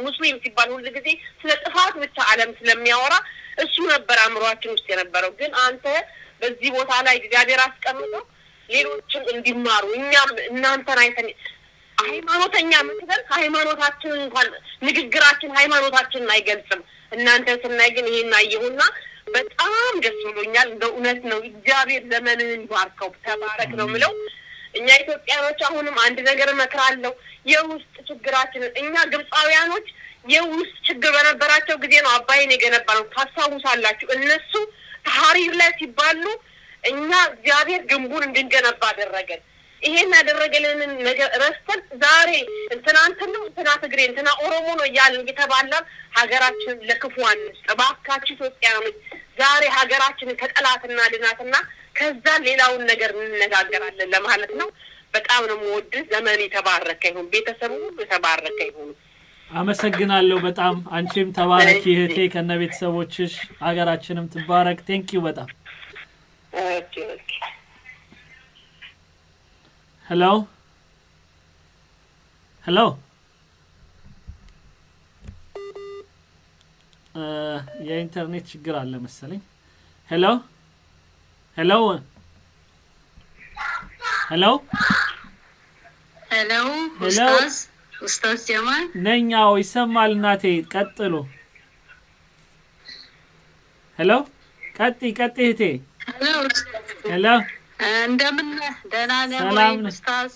ሙስሊም ሲባል ሁሉ ጊዜ ስለ ጥፋት ብቻ ዓለም ስለሚያወራ እሱ ነበር አእምሮአችን ውስጥ የነበረው። ግን አንተ በዚህ ቦታ ላይ እግዚአብሔር አስቀምጠው ሌሎችን እንዲማሩ እኛም እናንተን አይተን ሃይማኖተኛ መስለን ሃይማኖታችን እንኳን ንግግራችን ሃይማኖታችንን አይገልጽም። እናንተ ስናይ ግን ይሄን አየሁና በጣም ደስ ብሎኛል። በእውነት ነው እግዚአብሔር ዘመንን ይባርከው ተባረክ ነው ምለው። እኛ ኢትዮጵያኖች አሁንም አንድ ነገር መከራለሁ የውስጥ ችግራችን እኛ ግብጻውያኖች የውስጥ ችግር በነበራቸው ጊዜ ነው አባይን የገነባነው ታስታውሳላችሁ። እነሱ ታሪር ላይ ሲባሉ እኛ እግዚአብሔር ግንቡን እንድንገነባ አደረገን። ይሄን ያደረገልን ነገር ረስተን ዛሬ እንትና ትግሬ እንትና ኦሮሞ ነው እያልን እየተባላን ሀገራችን ለክፉ አንስጥ። እባካችሁ ኢትዮጵያኖች ዛሬ ሀገራችንን ከጠላትና ድናትና ከዛ ሌላውን ነገር እንነጋገራለን ለማለት ነው። በጣም ነው የምወድህ። ዘመን የተባረከ ይሁን፣ ቤተሰቡ ሁሉ የተባረከ ይሁን። አመሰግናለሁ በጣም አንቺም ተባረኪ እህቴ ከነ ቤተሰቦችሽ፣ ሀገራችንም ትባረክ። ቴንኪዩ በጣም ኦኬ። ሄሎ የኢንተርኔት ችግር አለ መሰለኝ። ሄሎ ኡስታዝ ጀማል ነኛው ይሰማል እናቴ ቀጥሉ። ሄሎ ቀጥይ እህቴ። ሄሎ እንደምን ደህና ነህ ወይ ኡስታዝ?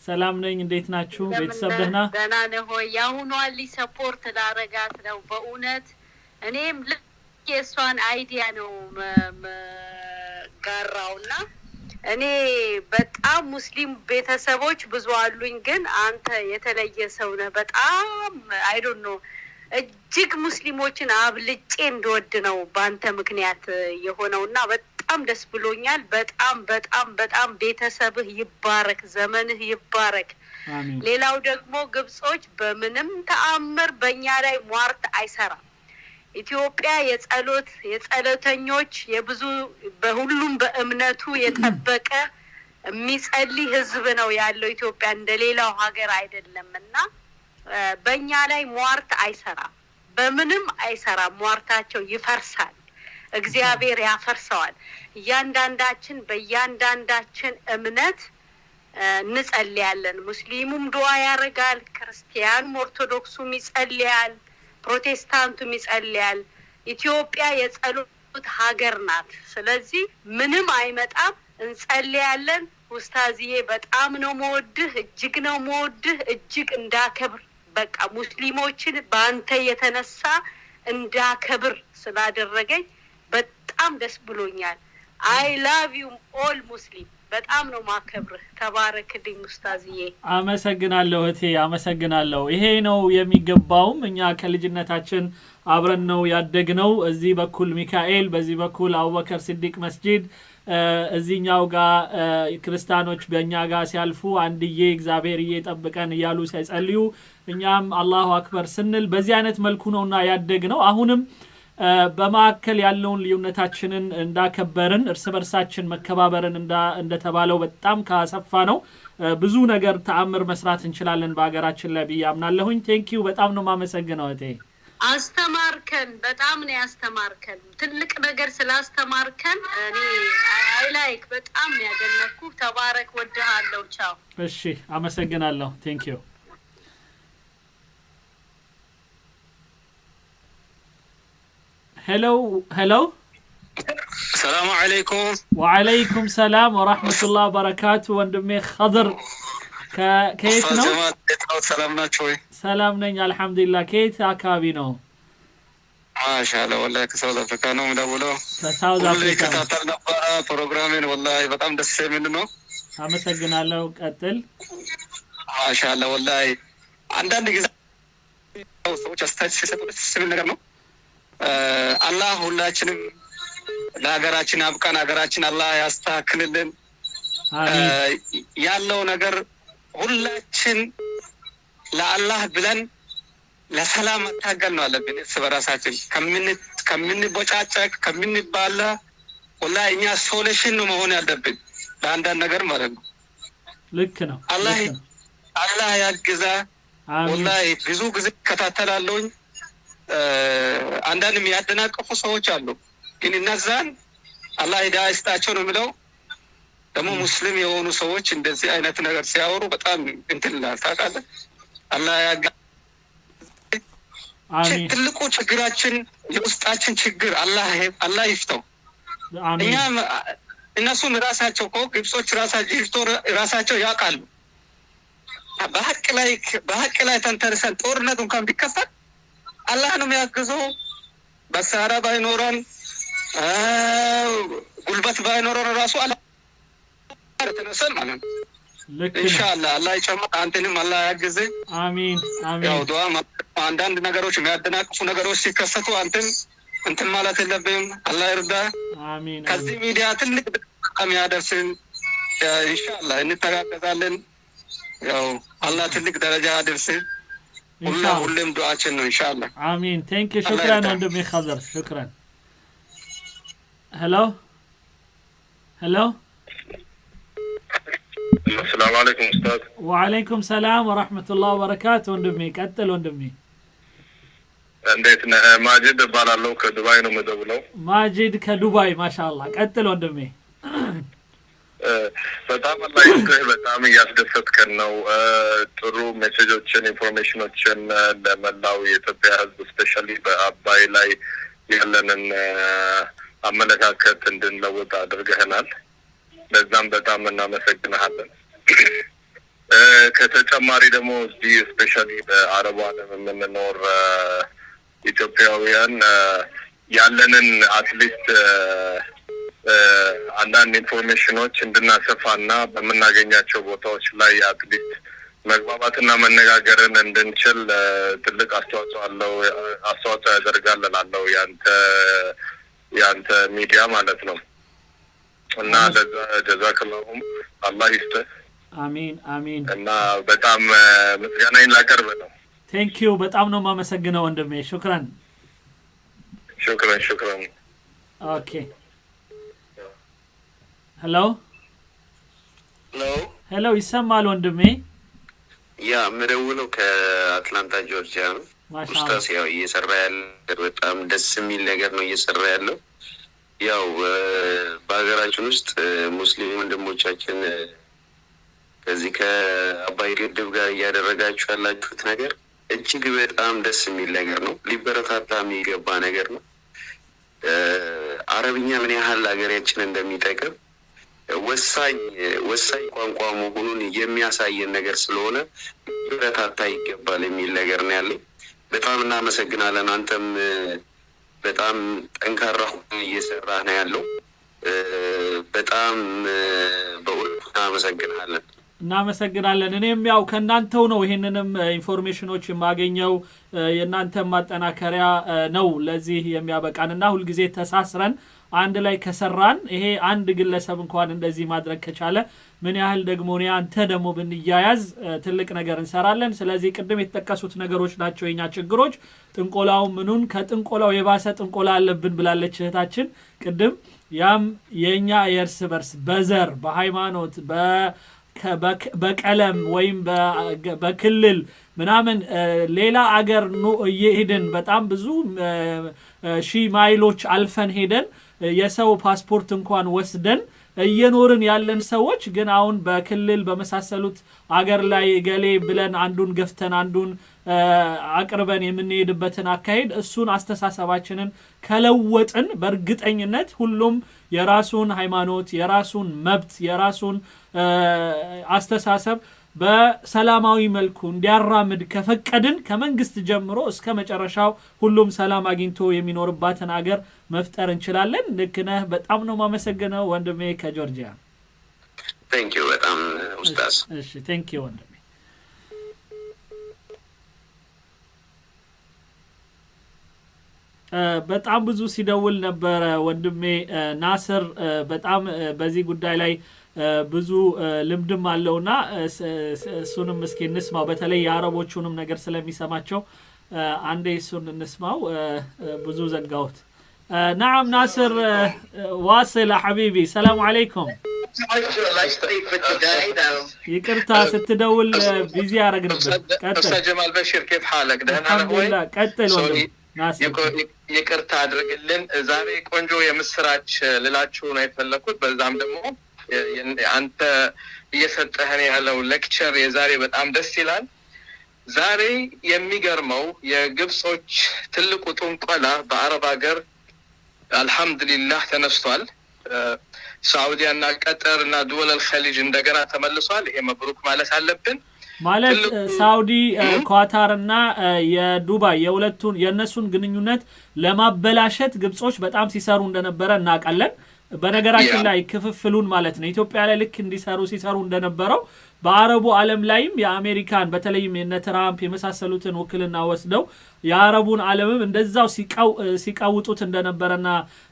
ሰላም ነኝ እንዴት ናችሁ? ቤተሰብ ደህና ነህ ወይ? ያሁኑ አሊ ሰፖርት ላረጋት ነው በእውነት እኔም የሷን አይዲያ ነው ጋራውና እኔ በጣም ሙስሊም ቤተሰቦች ብዙ አሉኝ ግን አንተ የተለየ ሰው ነህ። በጣም አይ ዶንት ኖ እጅግ ሙስሊሞችን አብልጬ እንደወድ ነው ባንተ ምክንያት የሆነውና በጣም ደስ ብሎኛል። በጣም ቤተሰብህ ይባረክ፣ ዘመንህ ይባረክ። አሜን። ሌላው ደግሞ ግብጾች በምንም ተአምር በእኛ ላይ ሟርት አይሰራም። ኢትዮጵያ የጸሎተኞች የብዙ በሁሉም በእምነቱ የጠበቀ የሚጸልይ ህዝብ ነው ያለው። ኢትዮጵያ እንደሌላው ሀገር አይደለምና በእኛ ላይ ሟርት አይሰራም፣ በምንም አይሰራም። ሟርታቸው ይፈርሳል፣ እግዚአብሔር ያፈርሰዋል። እያንዳንዳችን በእያንዳንዳችን እምነት እንጸልያለን። ሙስሊሙም ዱዓ ያደርጋል፣ ክርስቲያኑም ኦርቶዶክሱም ይጸልያል፣ ፕሮቴስታንቱም ይጸልያል። ኢትዮጵያ የጸሎት ሀገር ናት። ስለዚህ ምንም አይመጣም፣ እንጸልያለን። ኡስታዝዬ በጣም ነው መወድህ፣ እጅግ ነው መወድህ፣ እጅግ እንዳከብር በቃ ሙስሊሞችን በአንተ የተነሳ እንዳከብር ስላደረገኝ በጣም ደስ ብሎኛል። አይ ላቭ ዩ ኦል ሙስሊም። በጣም ነው ማከብርህ። ተባረክልኝ ኡስታዝዬ። አመሰግናለሁ እህቴ፣ አመሰግናለሁ። ይሄ ነው የሚገባውም። እኛ ከልጅነታችን አብረን ነው ያደግነው። እዚህ በኩል ሚካኤል፣ በዚህ በኩል አቡበከር ሲዲቅ መስጂድ፣ እዚህኛው ጋር ክርስቲያኖች በእኛ ጋር ሲያልፉ አንድዬ እግዚአብሔርዬ ጠብቀን እያሉ ሲጸልዩ እኛም አላሁ አክበር ስንል በዚህ አይነት መልኩ ነውና ያደግነው። አሁንም በማከል ያለውን ልዩነታችንን እንዳከበርን እርስ በርሳችን መከባበርን እንደተባለው በጣም ካሰፋ ነው ብዙ ነገር ተአምር መስራት እንችላለን በአገራችን ላይ ብያምናለሁኝ። ቴንኪው በጣም ነው ማመሰግነው እቴ። አስተማርከን፣ በጣም ነው ያስተማርከን። ትልቅ ነገር ስላስተማርከን እኔ አይ ላይክ በጣም ያደነኩ። ተባረክ፣ ወድሃለሁ። ቻው። እሺ፣ አመሰግናለሁ። ቴንኪው። ሄሎ ሰላም አለይኩም። ወአለይኩም ሰላም ወራህመቱላሂ ወበረካቱ። ወንድሜ ኸድር ከየት ነው? ሰላም ናችሁ ወይ? ሰላም ነኝ አልহামዱሊላህ። ከየት አካባቢ ነው? ማሻአላህ ወላሂ ከሳውዝ አፍሪካ ነው የምደውለው። ከሳውዝ አፍሪካ ተከታተል ነበር ፕሮግራሜን። ወላሂ በጣም ደስ የሚል ነው። አመሰግናለሁ። ቀጥል። ማሻአላህ ወላሂ አንዳንድ ጊዜ ሰዎች አስተያየት ሲሰጡ ደስ የሚል ነገር ነው። አላህ ሁላችንም ለሀገራችን አብቃን፣ ሀገራችን አላህ ያስተካክልልን። ያለው ነገር ሁላችን ለአላህ ብለን ለሰላም መታገል ነው አለብን። እርስ በራሳችን ከምንቦጫጨቅ ከምንባላ ወላሂ እኛ ሶሉሽን ነው መሆን ያለብን ለአንዳንድ ነገር ማለት ነው። ልክ ነው። አላህ ያግዛ። ወላሂ ብዙ ጊዜ ከታተላለሁኝ አንዳንድ የሚያደናቅፉ ሰዎች አሉ፣ ግን እነዛን አላህ ሂዳያ ይስጣቸው ነው የሚለው። ደግሞ ሙስሊም የሆኑ ሰዎች እንደዚህ አይነት ነገር ሲያወሩ በጣም እንትን ታውቃለህ። አላህ ያጋ ትልቁ ችግራችን የውስጣችን ችግር አላህ ይፍታው። እነሱም ራሳቸው እኮ ግብጾች ራሳቸው ያውቃሉ። በሀቅ ላይ ተንተርሰን ጦርነት እንኳን ቢከፈት አላህ ነው የሚያግዘው። መሳሪያ ባይኖረን ጉልበት ባይኖረን ራሱ አላህ ተነሰን ማለት ነው። ኢንሻአላህ አላህ ይጨምር፣ አንተንም አላህ ያግዝ። አሚን አሚን። ያው ዱዓ አንዳንድ ነገሮች የሚያደናቅፉ ነገሮች ሲከሰቱ አንተም እንትን ማለት የለብህም። አላህ ይርዳ። አሚን። ከዚህ ሚዲያ ትልቅ ጥቅም ያደርስን ኢንሻአላህ እንተጋገዛለን። ያው አላህ ትልቅ ደረጃ ያደርስን። ሁሉም ዱዓችን ነው ኢንሻአላህ። አሚን። ቴንክ ዩ ሹክራን ወንድሜ ኸዘር ሹክራን። ሄሎ السلام عليكم أستاذ. وعليكم السلام ورحمة الله وبركاته وندمي قتل وندمي. እንዴት ነህ? ማጂድ እባላለሁ ከዱባይ ነው የምደውለው። ማጂድ ከዱባይ ማሻአላህ ቀጥል ወንድሜ። በጣም አላህ ይስጥህ፣ በጣም እያስደሰትከን ነው። ጥሩ ሜሴጆችን ኢንፎርሜሽኖችን ለመላው የኢትዮጵያ ሕዝብ ስፔሻሊ በአባይ ላይ ያለንን አመለካከት እንድንለውጥ አድርገህናል። ለዛም በጣም እናመሰግናለን። ከተጨማሪ ደግሞ እዚህ ስፔሻሊ በአረቡ ዓለም የምንኖር ኢትዮጵያውያን ያለንን አትሊስት አንዳንድ ኢንፎርሜሽኖች እንድናሰፋና በምናገኛቸው ቦታዎች ላይ አትሊስት መግባባትና መነጋገርን እንድንችል ትልቅ አስተዋጽኦ ያደርጋል እላለሁ ያንተ ሚዲያ ማለት ነው። እና ለዛ ጀዛከላሁም አላህ ይስጥህ። አሚን አሚን። እና በጣም ምስጋናዬን ላቀርብ ነው። ቴንክ ዩ በጣም ነው የማመሰግነው ወንድሜ። ሹክራን። ኦኬ ሄሎ ይሰማል ወንድሜ? ያ ምደውለው ከአትላንታ ጆርጂያ ነው። ኡስታዝ ያው እየሰራ ያለ በጣም ደስ የሚል ነገር ነው እየሰራ ያለው። ያው በሀገራችን ውስጥ ሙስሊም ወንድሞቻችን ከዚህ ከአባይ ግድብ ጋር እያደረጋችሁ ያላችሁት ነገር እጅግ በጣም ደስ የሚል ነገር ነው። ሊበረታታ የሚገባ ነገር ነው። አረብኛ ምን ያህል ሀገራችን እንደሚጠቅም ወሳኝ ቋንቋ መሆኑን የሚያሳየን ነገር ስለሆነ ሊበረታታ ይገባል የሚል ነገር ነው ያለው። በጣም እናመሰግናለን። አንተም በጣም ጠንካራ ሆነህ እየሰራህ ነው ያለው። በጣም በእውነት እናመሰግናለን። እኔም ያው ከእናንተው ነው ይሄንንም ኢንፎርሜሽኖች የማገኘው። የእናንተ ማጠናከሪያ ነው ለዚህ የሚያበቃንና ሁልጊዜ ተሳስረን አንድ ላይ ከሰራን ይሄ አንድ ግለሰብ እንኳን እንደዚህ ማድረግ ከቻለ ምን ያህል ደግሞ አንተ ደግሞ ብንያያዝ ትልቅ ነገር እንሰራለን። ስለዚህ ቅድም የተጠቀሱት ነገሮች ናቸው የኛ ችግሮች። ጥንቆላው ምኑን ከጥንቆላው የባሰ ጥንቆላ አለብን ብላለች እህታችን ቅድም። ያም የኛ የእርስ በርስ በዘር በሃይማኖት በቀለም ወይም በክልል ምናምን ሌላ አገር እየሄድን በጣም ብዙ ሺህ ማይሎች አልፈን ሄደን የሰው ፓስፖርት እንኳን ወስደን እየኖርን ያለን ሰዎች ግን አሁን በክልል በመሳሰሉት አገር ላይ ገሌ ብለን አንዱን ገፍተን አንዱን አቅርበን የምንሄድበትን አካሄድ እሱን አስተሳሰባችንን ከለወጥን በእርግጠኝነት ሁሉም የራሱን ሃይማኖት የራሱን መብት የራሱን አስተሳሰብ በሰላማዊ መልኩ እንዲያራምድ ከፈቀድን ከመንግስት ጀምሮ እስከ መጨረሻው ሁሉም ሰላም አግኝቶ የሚኖርባትን አገር መፍጠር እንችላለን። ልክነህ በጣም ነው ማመሰግነው ወንድሜ ከጆርጂያ። ቴንክ ዩ በጣም ኡስታዝ። እሺ ቴንክ ዩ ወንድሜ። በጣም ብዙ ሲደውል ነበር ወንድሜ ናስር በጣም በዚህ ጉዳይ ላይ ብዙ ልምድም አለውና እሱንም እስኪ እንስማው በተለይ የአረቦቹንም ነገር ስለሚሰማቸው አንዴ እሱን እንስማው ብዙ ዘጋውት نعم ناصر واصل حبيبي السلام عليكم يقرتا ستدول بيزي አረግንበት أستاذ جمال بشير كيف حالك دهنا هوي لا ቀጥል ናስር ይቅርታ አድርግልን ዛሬ ቆንጆ የምስራች ልላችሁ ነው የፈለኩት በዛም ደግሞ አንተ እየሰጠህን ያለው ሌክቸር የዛሬ በጣም ደስ ይላል ዛሬ የሚገርመው የግብጾች ትልቁ ጥንቆላ በአረብ ሀገር አልহামዱሊላህ ተነስቷል ሳዑዲያና ቀጠርና ዱወል الخليج እንደገና ተመልሷል ይሄ መብሩክ ማለት አለብን ማለት ሳውዲ ኳታርና የዱባይ የሁለቱን የነሱን ግንኙነት ለማበላሸት ግብጾች በጣም ሲሰሩ እንደነበረ እናቃለን በነገራችን ላይ ክፍፍሉን ማለት ነው ኢትዮጵያ ላይ ልክ ሲሰሩ እንደነበረው በአረቡ ዓለም ላይም የአሜሪካን በተለይም የነ ትራምፕ የመሳሰሉትን ወክልና ወስደው የአረቡን ዓለምም እንደዛው ሲቃውጡት እንደነበረና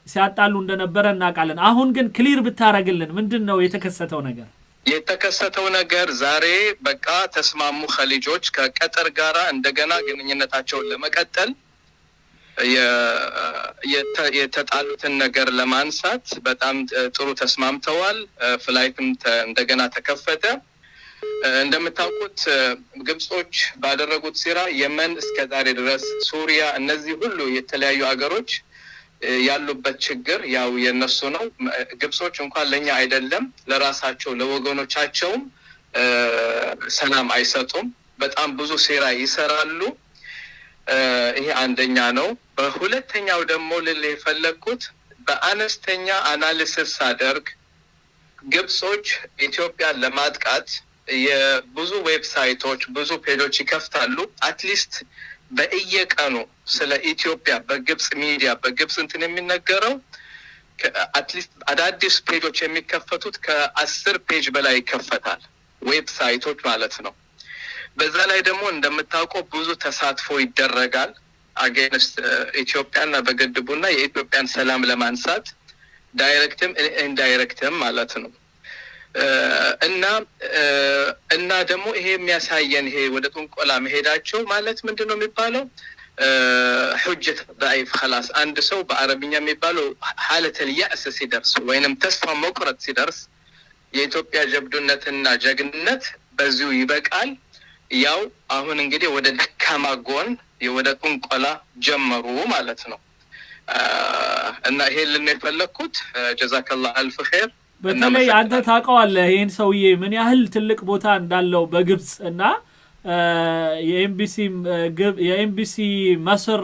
ሲያጣሉ እንደነበረ እናቃለን አሁን ግን ክሊር ብታረግልን ምንድነው የተከሰተው ነገር የተከሰተው ነገር ዛሬ በቃ ተስማሙ ኸሊጆች ከቀጠር ጋራ እንደገና ግንኙነታቸውን ለመቀጠል የተጣሉትን ነገር ለማንሳት በጣም ጥሩ ተስማምተዋል ፍላይትም እንደገና ተከፈተ እንደምታውቁት ግብጾች ባደረጉት ሲራ የመን እስከ ዛሬ ድረስ ሱሪያ እነዚህ ሁሉ የተለያዩ አገሮች ያሉበት ችግር ያው የነሱ ነው ግብጾች እንኳን ለኛ አይደለም ለራሳቸው ለወገኖቻቸው ሰላም አይሰጡም በጣም ብዙ ሲራ ይሰራሉ ይሄ አንደኛ ነው በሁለተኛው ደግሞ ለፈለኩት በአነስተኛ አናሊሲስ አደርግ ግብጾች ኢትዮጵያ ለማጥቃት የብዙ ዌብሳይቶች ብዙ ፔጆች ይከፍታሉ አትሊስት በእየቀኑ ስለ ኢትዮጵያ በግብጽ ሚዲያ በግብጽ እንትን የሚነገረው አትሊስት አዳዲስ ፔጆች የሚከፈቱት ከ10 ፔጅ በላይ ይከፈታል ዌብሳይቶች ማለት ነው በዛ ላይ ደግሞ እንደምታውቀው ብዙ ተሳትፎ ይደረጋል አገንስት ኢትዮጵያና በግድቡና የኢትዮጵያን ሰላም ለማንሳት ዳይሬክትም ኢንዳይሬክትም ማለት ነው እና ደግሞ ይሄ የሚያሳየን ይሄ ወደ ጥንቆላ መሄዳቸው ማለት ምንድነው የሚባለው حجة ضعيف خلاص عند سو بعربية የሚባለው حالة اليأس ሲደርስ ወይንም ተስፋ መቁረጥ ሲደርስ የኢትዮጵያ ጀብዱነትና ጀግንነት በዚሁ ይበቃል ያው አሁን እንግዲህ ወደ ደካማ ጎን ወደ ጥንቆላ ጀመሩ ማለት ነው እና ይሄ ለነፈለኩት ጀዛከላህ አልፍ ኸይር በተለይ አንተ ታውቀዋለህ ይሄን ሰውዬ ምን ያህል ትልቅ ቦታ እንዳለው በግብጽ እና የኤምቢሲ መስር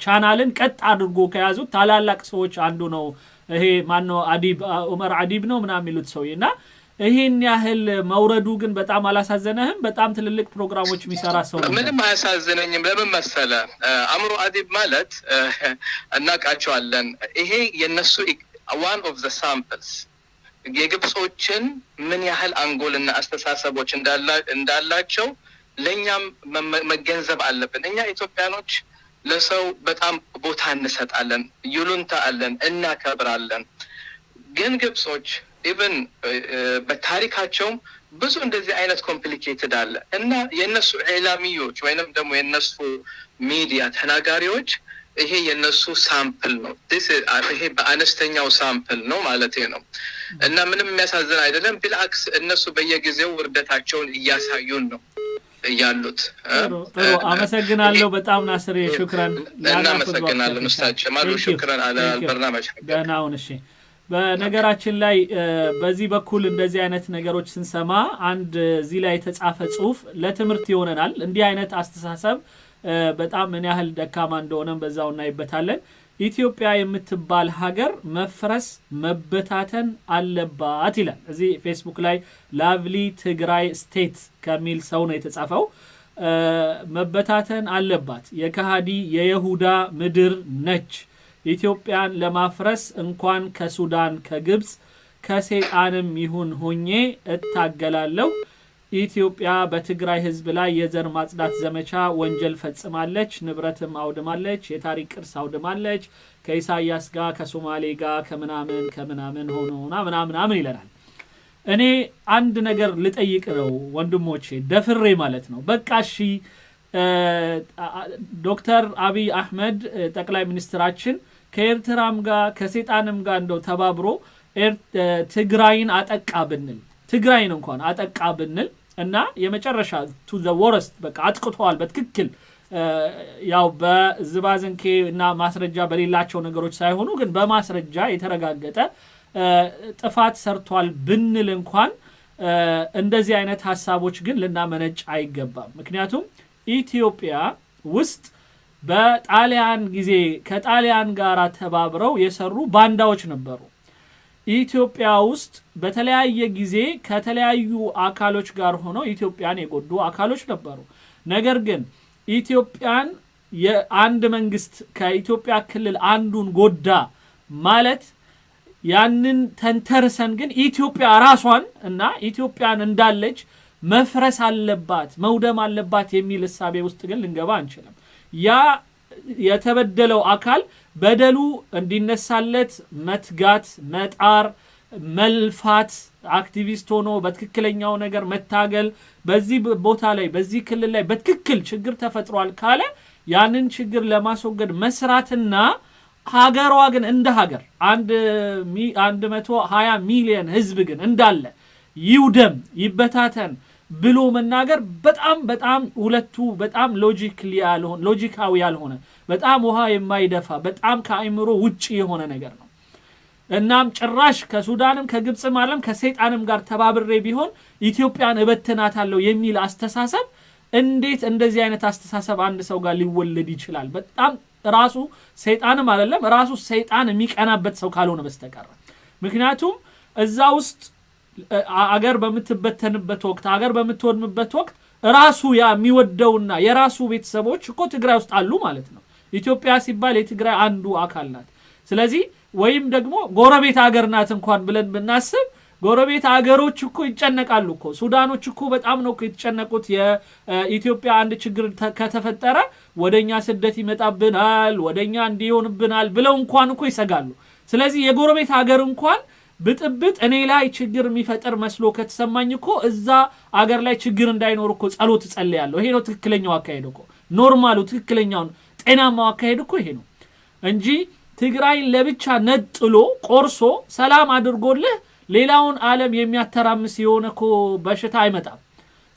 ቻናልን ቀጥ አድርጎ ከያዙ ታላላቅ ሰዎች አንዱ ነው ይሄ ማነው አዲብ ዑመር አዲብ ነው ምናምን የሚሉት ሰውዬና ይሄን ያህል መውረዱ ግን በጣም አላሳዘነህም በጣም ትልልቅ ፕሮግራሞች የሚሰራ ሰው ነው ምንም አያሳዝነኝም ለምን መሰለ አምሮ አዲብ ማለት እናቃቸዋለን ይሄ የነሱ one of the samples የግብጾችን ምን ያህል አንጎልና አስተሳሰቦች እንዳላቸው ለኛም መገንዘብ አለብን እኛ ኢትዮጵያኖች ለሰው በጣም ቦታ እንሰጣለን ይሉንታ አለን እናከብራለን ግን ግብጾች ኢቭን በታሪካቸው ብዙ እንደዚህ አይነት ኮምፕሊኬትድ አለ እና የነሱ ኢላሚዮች ወይንም ደግሞ የነሱ ሚዲያ ተናጋሪዎች ይሄ የነሱ ሳምፕል ነው ይሄ በአነስተኛው ሳምፕል ነው ማለት ነው እና ምንም የሚያሳዝን አይደለም ቢልአክስ እነሱ በየጊዜው ወርደታቸውን እያሳዩን ነው ያሉት ጥሩ አመሰግናለሁ በጣም ናስር ሹክራን እናመሰግናለን ኡስታዝ ጀማል ሹክራን አለ البرنامج ደህናውን እሺ በነገራችን ላይ በዚህ በኩል እንደዚህ አይነት ነገሮች ስንሰማ አንድ እዚህ ላይ የተጻፈ ጽሁፍ ለትምርት ይሆነናል እንዲህ አይነት አስተሳሰብ በጣም ምን ያህል ደካማ እንደሆነ በዛው እናይበታለን ኢትዮጵያ የምትባል ሀገር መፍረስ መበታተን አለባት ይላል እዚህ ፌስቡክ ላይ ላቭሊ ትግራይ ስቴት ከሚል ሰው ነው የተጻፈው መበታተን አለባት የካሃዲ የይሁዳ ምድር ነች ኢትዮጵያን ለማፍረስ እንኳን ከሱዳን ከግብጽ ከሰይጣንም ይሁን ሆኜ እታገላለሁ ኢትዮጵያ በትግራይ ህዝብ ላይ የዘር ማጽዳት ዘመቻ ወንጀል ፈጽማለች፣ ንብረትም አውድማለች፣ የታሪክ ቅርስ አውድማለች፣ ከኢሳያስ ጋር ከሶማሌ ጋር ከመናምን ሆኖና ምናምን ይለናል። እኔ አንድ ነገር ልጠይቅ ነው ወንድሞቼ፣ ደፍሬ ማለት ነው። በቃ እሺ ዶክተር አብይ አህመድ ጠቅላይ ሚኒስትራችን ከኤርትራም ጋር ከሰይጣንም ጋር እንደው ተባብሮ ትግራይን አጠቃ ብንል ትግራይን እንኳን አጠቃ ብንል እና የመጨረሻ ቱ ዘ ወረስት በቃ አጥቅቷል በትክክል ያው በዝባዝንኬ እና ማስረጃ በሌላቸው ነገሮች ሳይሆኑ ግን በማስረጃ የተረጋገጠ ጥፋት ሰርቷል ብንል እንኳን እንደዚህ አይነት ሐሳቦች ግን ልናመነጭ አይገባም። ምክንያቱም ኢትዮጵያ ውስጥ በጣሊያን ጊዜ ከጣሊያን ጋር ተባብረው የሰሩ ባንዳዎች ነበሩ። ኢትዮጵያ ውስጥ በተለያየ ጊዜ ከተለያዩ አካሎች ጋር ሆነው ኢትዮጵያን የጎዱ አካሎች ነበሩ። ነገር ግን ኢትዮጵያን የአንድ መንግስት ከኢትዮጵያ ክልል አንዱን ጎዳ ማለት ያንን ተንተርሰን ግን ኢትዮጵያ ራሷን እና ኢትዮጵያን እንዳለች መፍረስ አለባት መውደም አለባት የሚል ሐሳብ ውስጥ ግን ልንገባ አንችልም። ያ የተበደለው አካል በደሉ እንዲነሳለት መትጋት መጣር መልፋት አክቲቪስት ሆኖ በትክክለኛው ነገር መታገል በዚህ ቦታ ላይ በዚህ ክልል ላይ በትክክል ችግር ተፈጥሯል ካለ ያንን ችግር ለማስወገድ መስራትና ሀገሯ ግን እንደ ሀገር 120 ሚሊዮን ህዝብ ግን እንዳለ ይውደም ይበታተን ብሎ መናገር በጣም ሁለቱ በጣም ሎጂካዊ ያልሆነ በጣም ውሃ የማይደፋ በጣም ከአይምሮ ውጪ የሆነ ነገር ነው። እናም ጭራሽ ከሱዳንም ከግብጽም ዓለም ከሰይጣንም ጋር ተባብሬ ቢሆን ኢትዮጵያን እበትናታለሁ የሚል አስተሳሰብ እንዴት እንደዚህ አይነት አስተሳሰብ አንድ ሰው ጋር ሊወለድ ይችላል? በጣም ራሱ ሰይጣንም አይደለም ራሱ ሰይጣን የሚቀናበት ሰው ካልሆነ በስተቀር። ምክንያቱም እዛ ውስጥ አገር በምትበተንበት ወቅት አገር በምትወድምበት ወቅት ራሱ ያ የሚወደውና የራሱ ቤተሰቦች እኮ ትግራይ ውስጥ አሉ ማለት ነው። ኢትዮጵያ ሲባል የትግራይ አንዱ አካል ናት። ስለዚህ ወይም ደግሞ ጎረቤት አገር ናት እንኳን ብለን ብናስብ ጎረቤት አገሮች እኮ ይጨነቃሉ እኮ። ሱዳኖች እኮ በጣም ነው የተጨነቁት። የኢትዮጵያ አንድ ችግር ከተፈጠረ ወደኛ ስደት ይመጣብናል ወደኛ እንዲሆንብናል ብለው እንኳን እኮ ይሰጋሉ። ስለዚህ የጎረቤት አገር እንኳን ብጥብጥ እኔ ላይ ችግር የሚፈጠር መስሎ ከተሰማኝ እኮ እዛ አገር ላይ ችግር እንዳይኖር እኮ ጸሎት ጸልያለሁ። ይሄ ነው ትክክለኛው አካሄድ እኮ። ኖርማሉ ትክክለኛው ጤናማው አካሄድ እኮ ይሄ ነው እንጂ ትግራይን ለብቻ ነጥሎ ቆርሶ ሰላም አድርጎልህ ሌላውን ዓለም የሚያተራምስ የሆነኮ በሽታ አይመጣም።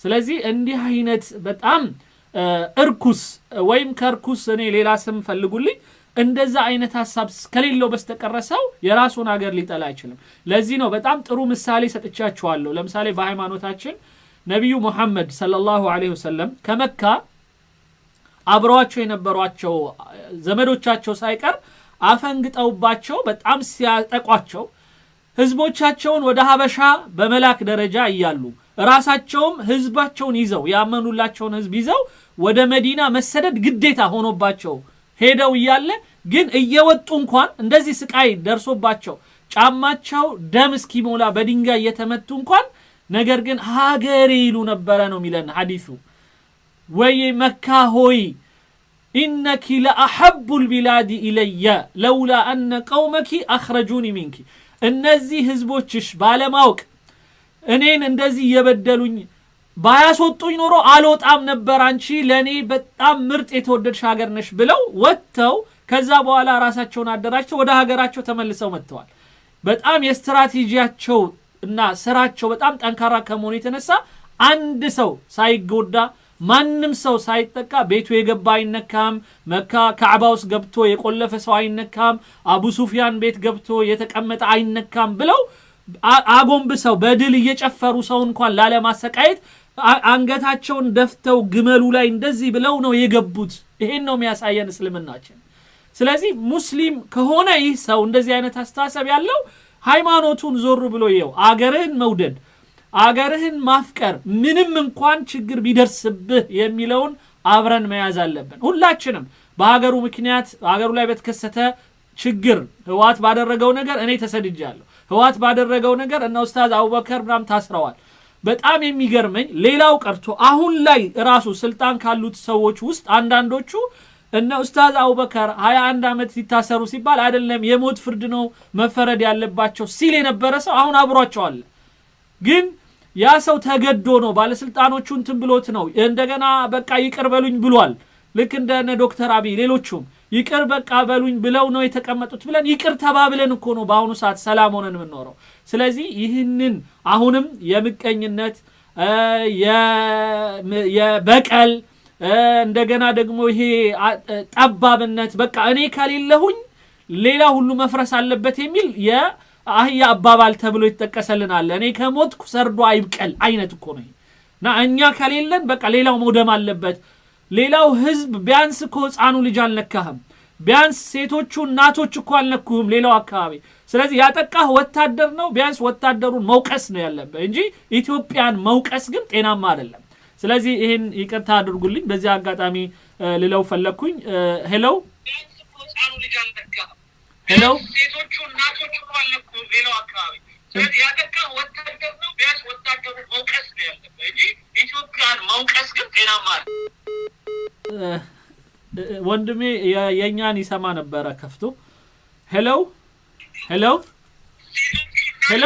ስለዚህ እንዲህ አይነት በጣም እርኩስ ወይም ከርኩስ እኔ ሌላ ስም ፈልጉልኝ እንደዛ አይነት ሐሳብ ከሌለው በስተቀረሰው የራሱን ሀገር ሊጠላ አይችልም። ለዚህ ነው በጣም ጥሩ ምሳሌ ሰጥቻችኋለሁ። ለምሳሌ በሃይማኖታችን ነብዩ መሐመድ ሰለላሁ ዐለይሂ ወሰለም ከመካ አብረዋቸው የነበሯቸው ዘመዶቻቸው ሳይቀር አፈንግጠውባቸው በጣም ሲያጠቋቸው ህዝቦቻቸውን ወደ ሀበሻ በመላክ ደረጃ እያሉ ራሳቸውም ህዝባቸውን ይዘው ያመኑላቸውን ህዝብ ይዘው ወደ መዲና መሰደድ ግዴታ ሆኖባቸው ሄደው ይያለ ግን እየወጡ እንኳን እንደዚህ ስቃይ ደርሶባቸው ጫማቸው ደም እስኪሞላ በድንጋይ እየተመቱ እንኳን ነገር ግን ሀገሬ ይሉ ነበረ ነው የሚለን ሐዲሱ። ወይ መካ ሆይ ኢነኪ ለአሐቡ البلاد ኢለየ ለውላ አነ ቀውመኪ አኽረጁኒ ሚንኪ። እነዚህ ህዝቦችሽ ባለማወቅ እኔን እንደዚህ እየበደሉኝ ባያስወጡኝ ኖሮ አልወጣም ነበር አንቺ ለኔ በጣም ምርጥ የተወደድሽ ሀገር ነሽ ብለው ወጥተው ከዛ በኋላ ራሳቸውን አደራጅተው ወደ ሀገራቸው ተመልሰው መጥተዋል። በጣም የስትራቴጂያቸው እና ስራቸው በጣም ጠንካራ ከመሆኑ የተነሳ አንድ ሰው ሳይጎዳ ማንም ሰው ሳይጠቃ ቤቱ የገባ አይነካም። መካ ካዕባ ውስጥ ገብቶ የቆለፈ ሰው አይነካም። አቡ ሱፊያን ቤት ገብቶ የተቀመጠ አይነካም ብለው አጎንብሰው በድል እየጨፈሩ ሰው እንኳን ላለማሰቃየት አንገታቸውን ደፍተው ግመሉ ላይ እንደዚህ ብለው ነው የገቡት። ይሄን ነው የሚያሳየን እስልምናችን። ስለዚህ ሙስሊም ከሆነ ይህ ሰው እንደዚህ አይነት አስተሳሰብ ያለው ሃይማኖቱን ዞር ብሎ ይየው አገርህን መውደድ አገርህን ማፍቀር ምንም እንኳን ችግር ቢደርስብህ የሚለውን አብረን መያዝ አለብን። ሁላችንም በሀገሩ ምክንያት ሀገሩ ላይ በተከሰተ ችግር ህዋት ባደረገው ነገር እኔ ተሰድጃለሁ። ህዋት ባደረገው ነገር እና ኡስታዝ አቡበከር ብራም ታስረዋል። በጣም የሚገርመኝ ሌላው ቀርቶ አሁን ላይ ራሱ ስልጣን ካሉት ሰዎች ውስጥ አንዳንዶቹ እነ ኡስታዝ አቡበከር 21 ዓመት ሲታሰሩ ሲባል አይደለም የሞት ፍርድ ነው መፈረድ ያለባቸው ሲል የነበረ ሰው አሁን አብሯቸው አለ። ግን ያ ሰው ተገዶ ነው ባለስልጣኖቹ እንትን ብሎት ነው እንደገና በቃ ይቅር በሉኝ ብሏል። ልክ እንደነ ዶክተር አብይ ሌሎቹም ይቅር በቃ በሉኝ ብለው ነው የተቀመጡት ብለን ይቅር ተባብለን እኮ ነው በአሁኑ ሰዓት ሰላም ሆነን የምንኖረው። ስለዚህ ይህንን አሁንም የምቀኝነት የበቀል እንደገና ደግሞ ይሄ ጠባብነት በቃ እኔ ከሌለሁኝ ሌላ ሁሉ መፍረስ አለበት የሚል የአህያ አባባል ተብሎ ይተከሰልናል። እኔ ከሞትኩ ሰርዶ አይብቀል አይነት እኮ ነው። እና እኛ ከሌለን በቃ ሌላው መውደም አለበት። ሌላው ህዝብ ቢያንስ እኮ ህፃኑ ልጅ አልነካህም፣ ቢያንስ ሴቶቹ እናቶች እኮ አልነኩህም ሌላው አካባቢ። ስለዚህ ያጠቃህ ወታደር ነው፣ ቢያንስ ወታደሩን መውቀስ ነው ያለበት እንጂ ኢትዮጵያን መውቀስ ግን ጤናማ አይደለም። ስለዚህ ይሄን ይቅርታ አድርጉልኝ በዚህ አጋጣሚ ልለው ፈለኩኝ። ሄሎ ሄሎ ሴቶቹ እናቶቹ አልነኩህም ሌላው አካባቢ። ስለዚህ ያጠቃህ ወታደር ነው፣ ቢያንስ ወታደሩን መውቀስ ነው ያለበት እንጂ ኢትዮጵያን መውቀስ ግን ጤናማ አይደለም። ወንድሜ የኛን ይሰማ ነበረ ከፍቶ። ሄሎ ሄሎ ሄሎ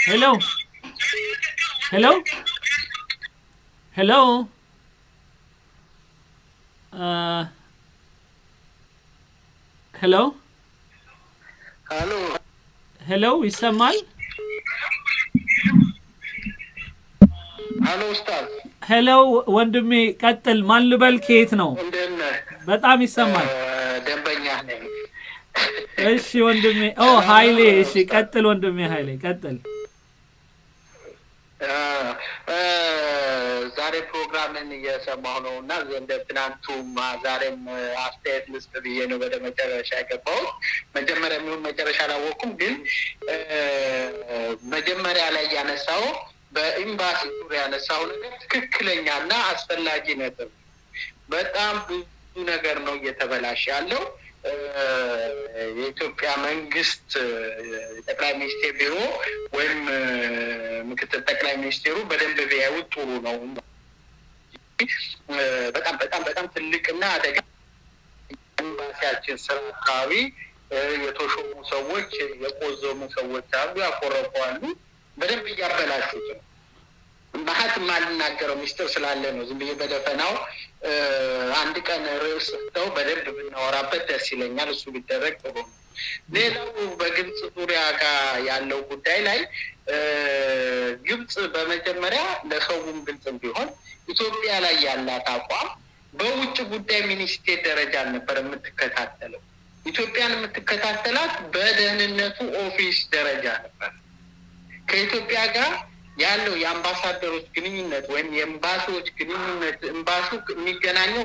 ሄሎ ሄሎ ሄሎ ሄሎ ሄሎ ሄሎ ይሰማል? ሄሎ ኡስታዝ ሄሎ ወንድሜ ቀጥል። ማን ልበል? ከየት ነው? በጣም ይሰማል። ደንበኛ ነኝ። እሺ ወንድሜ። ኃይሌ። እሺ ቀጥል ወንድሜ ኃይሌ ቀጥል። ዛሬ ፕሮግራምን እየሰማሁ ነው እና እንደ ትናንቱም ዛሬም አስተያየት ልስጥ ብዬ ነው ወደ መጨረሻ የገባሁት። መጀመሪያ የሚሆን መጨረሻ አላወኩም፣ ግን መጀመሪያ ላይ ያነሳው በኤምባሲ ዙሪያ ያነሳው ነገር ትክክለኛና አስፈላጊ ነጥብ። በጣም ብዙ ነገር ነው እየተበላሸ ያለው። የኢትዮጵያ መንግስት ጠቅላይ ሚኒስቴር ቢሮ ወይም ምክትል ጠቅላይ ሚኒስቴሩ በደንብ ቢያዩ ጥሩ ነው። በጣም በጣም በጣም ትልቅና አደጋ ኤምባሲያችን ስራ አካባቢ የተሾሙ ሰዎች የቆዘሙ ሰዎች አሉ፣ ያቆረቁ አሉ። በደንብ እያበላሹት ነው። ማሀት ማልናገረው ሚስጥር ስላለ ነው ዝም ብዬ በደፈናው አንድ ቀን ርዕስ ተው በደንብ ብናወራበት ደስ ይለኛል። እሱ ቢደረግ ጥሩ ነው። ሌላው በግብጽ ዙሪያ ጋር ያለው ጉዳይ ላይ ግብጽ በመጀመሪያ ለሰውም ግልጽ ቢሆን ኢትዮጵያ ላይ ያላት አቋም በውጭ ጉዳይ ሚኒስቴር ደረጃ ነበር የምትከታተለው። ኢትዮጵያን የምትከታተላት በደህንነቱ ኦፊስ ደረጃ ነበር። ከኢትዮጵያ ጋር ያለው የአምባሳደሮች ግንኙነት ወይም የኤምባሲዎች ግንኙነት ኤምባሲው የሚገናኘው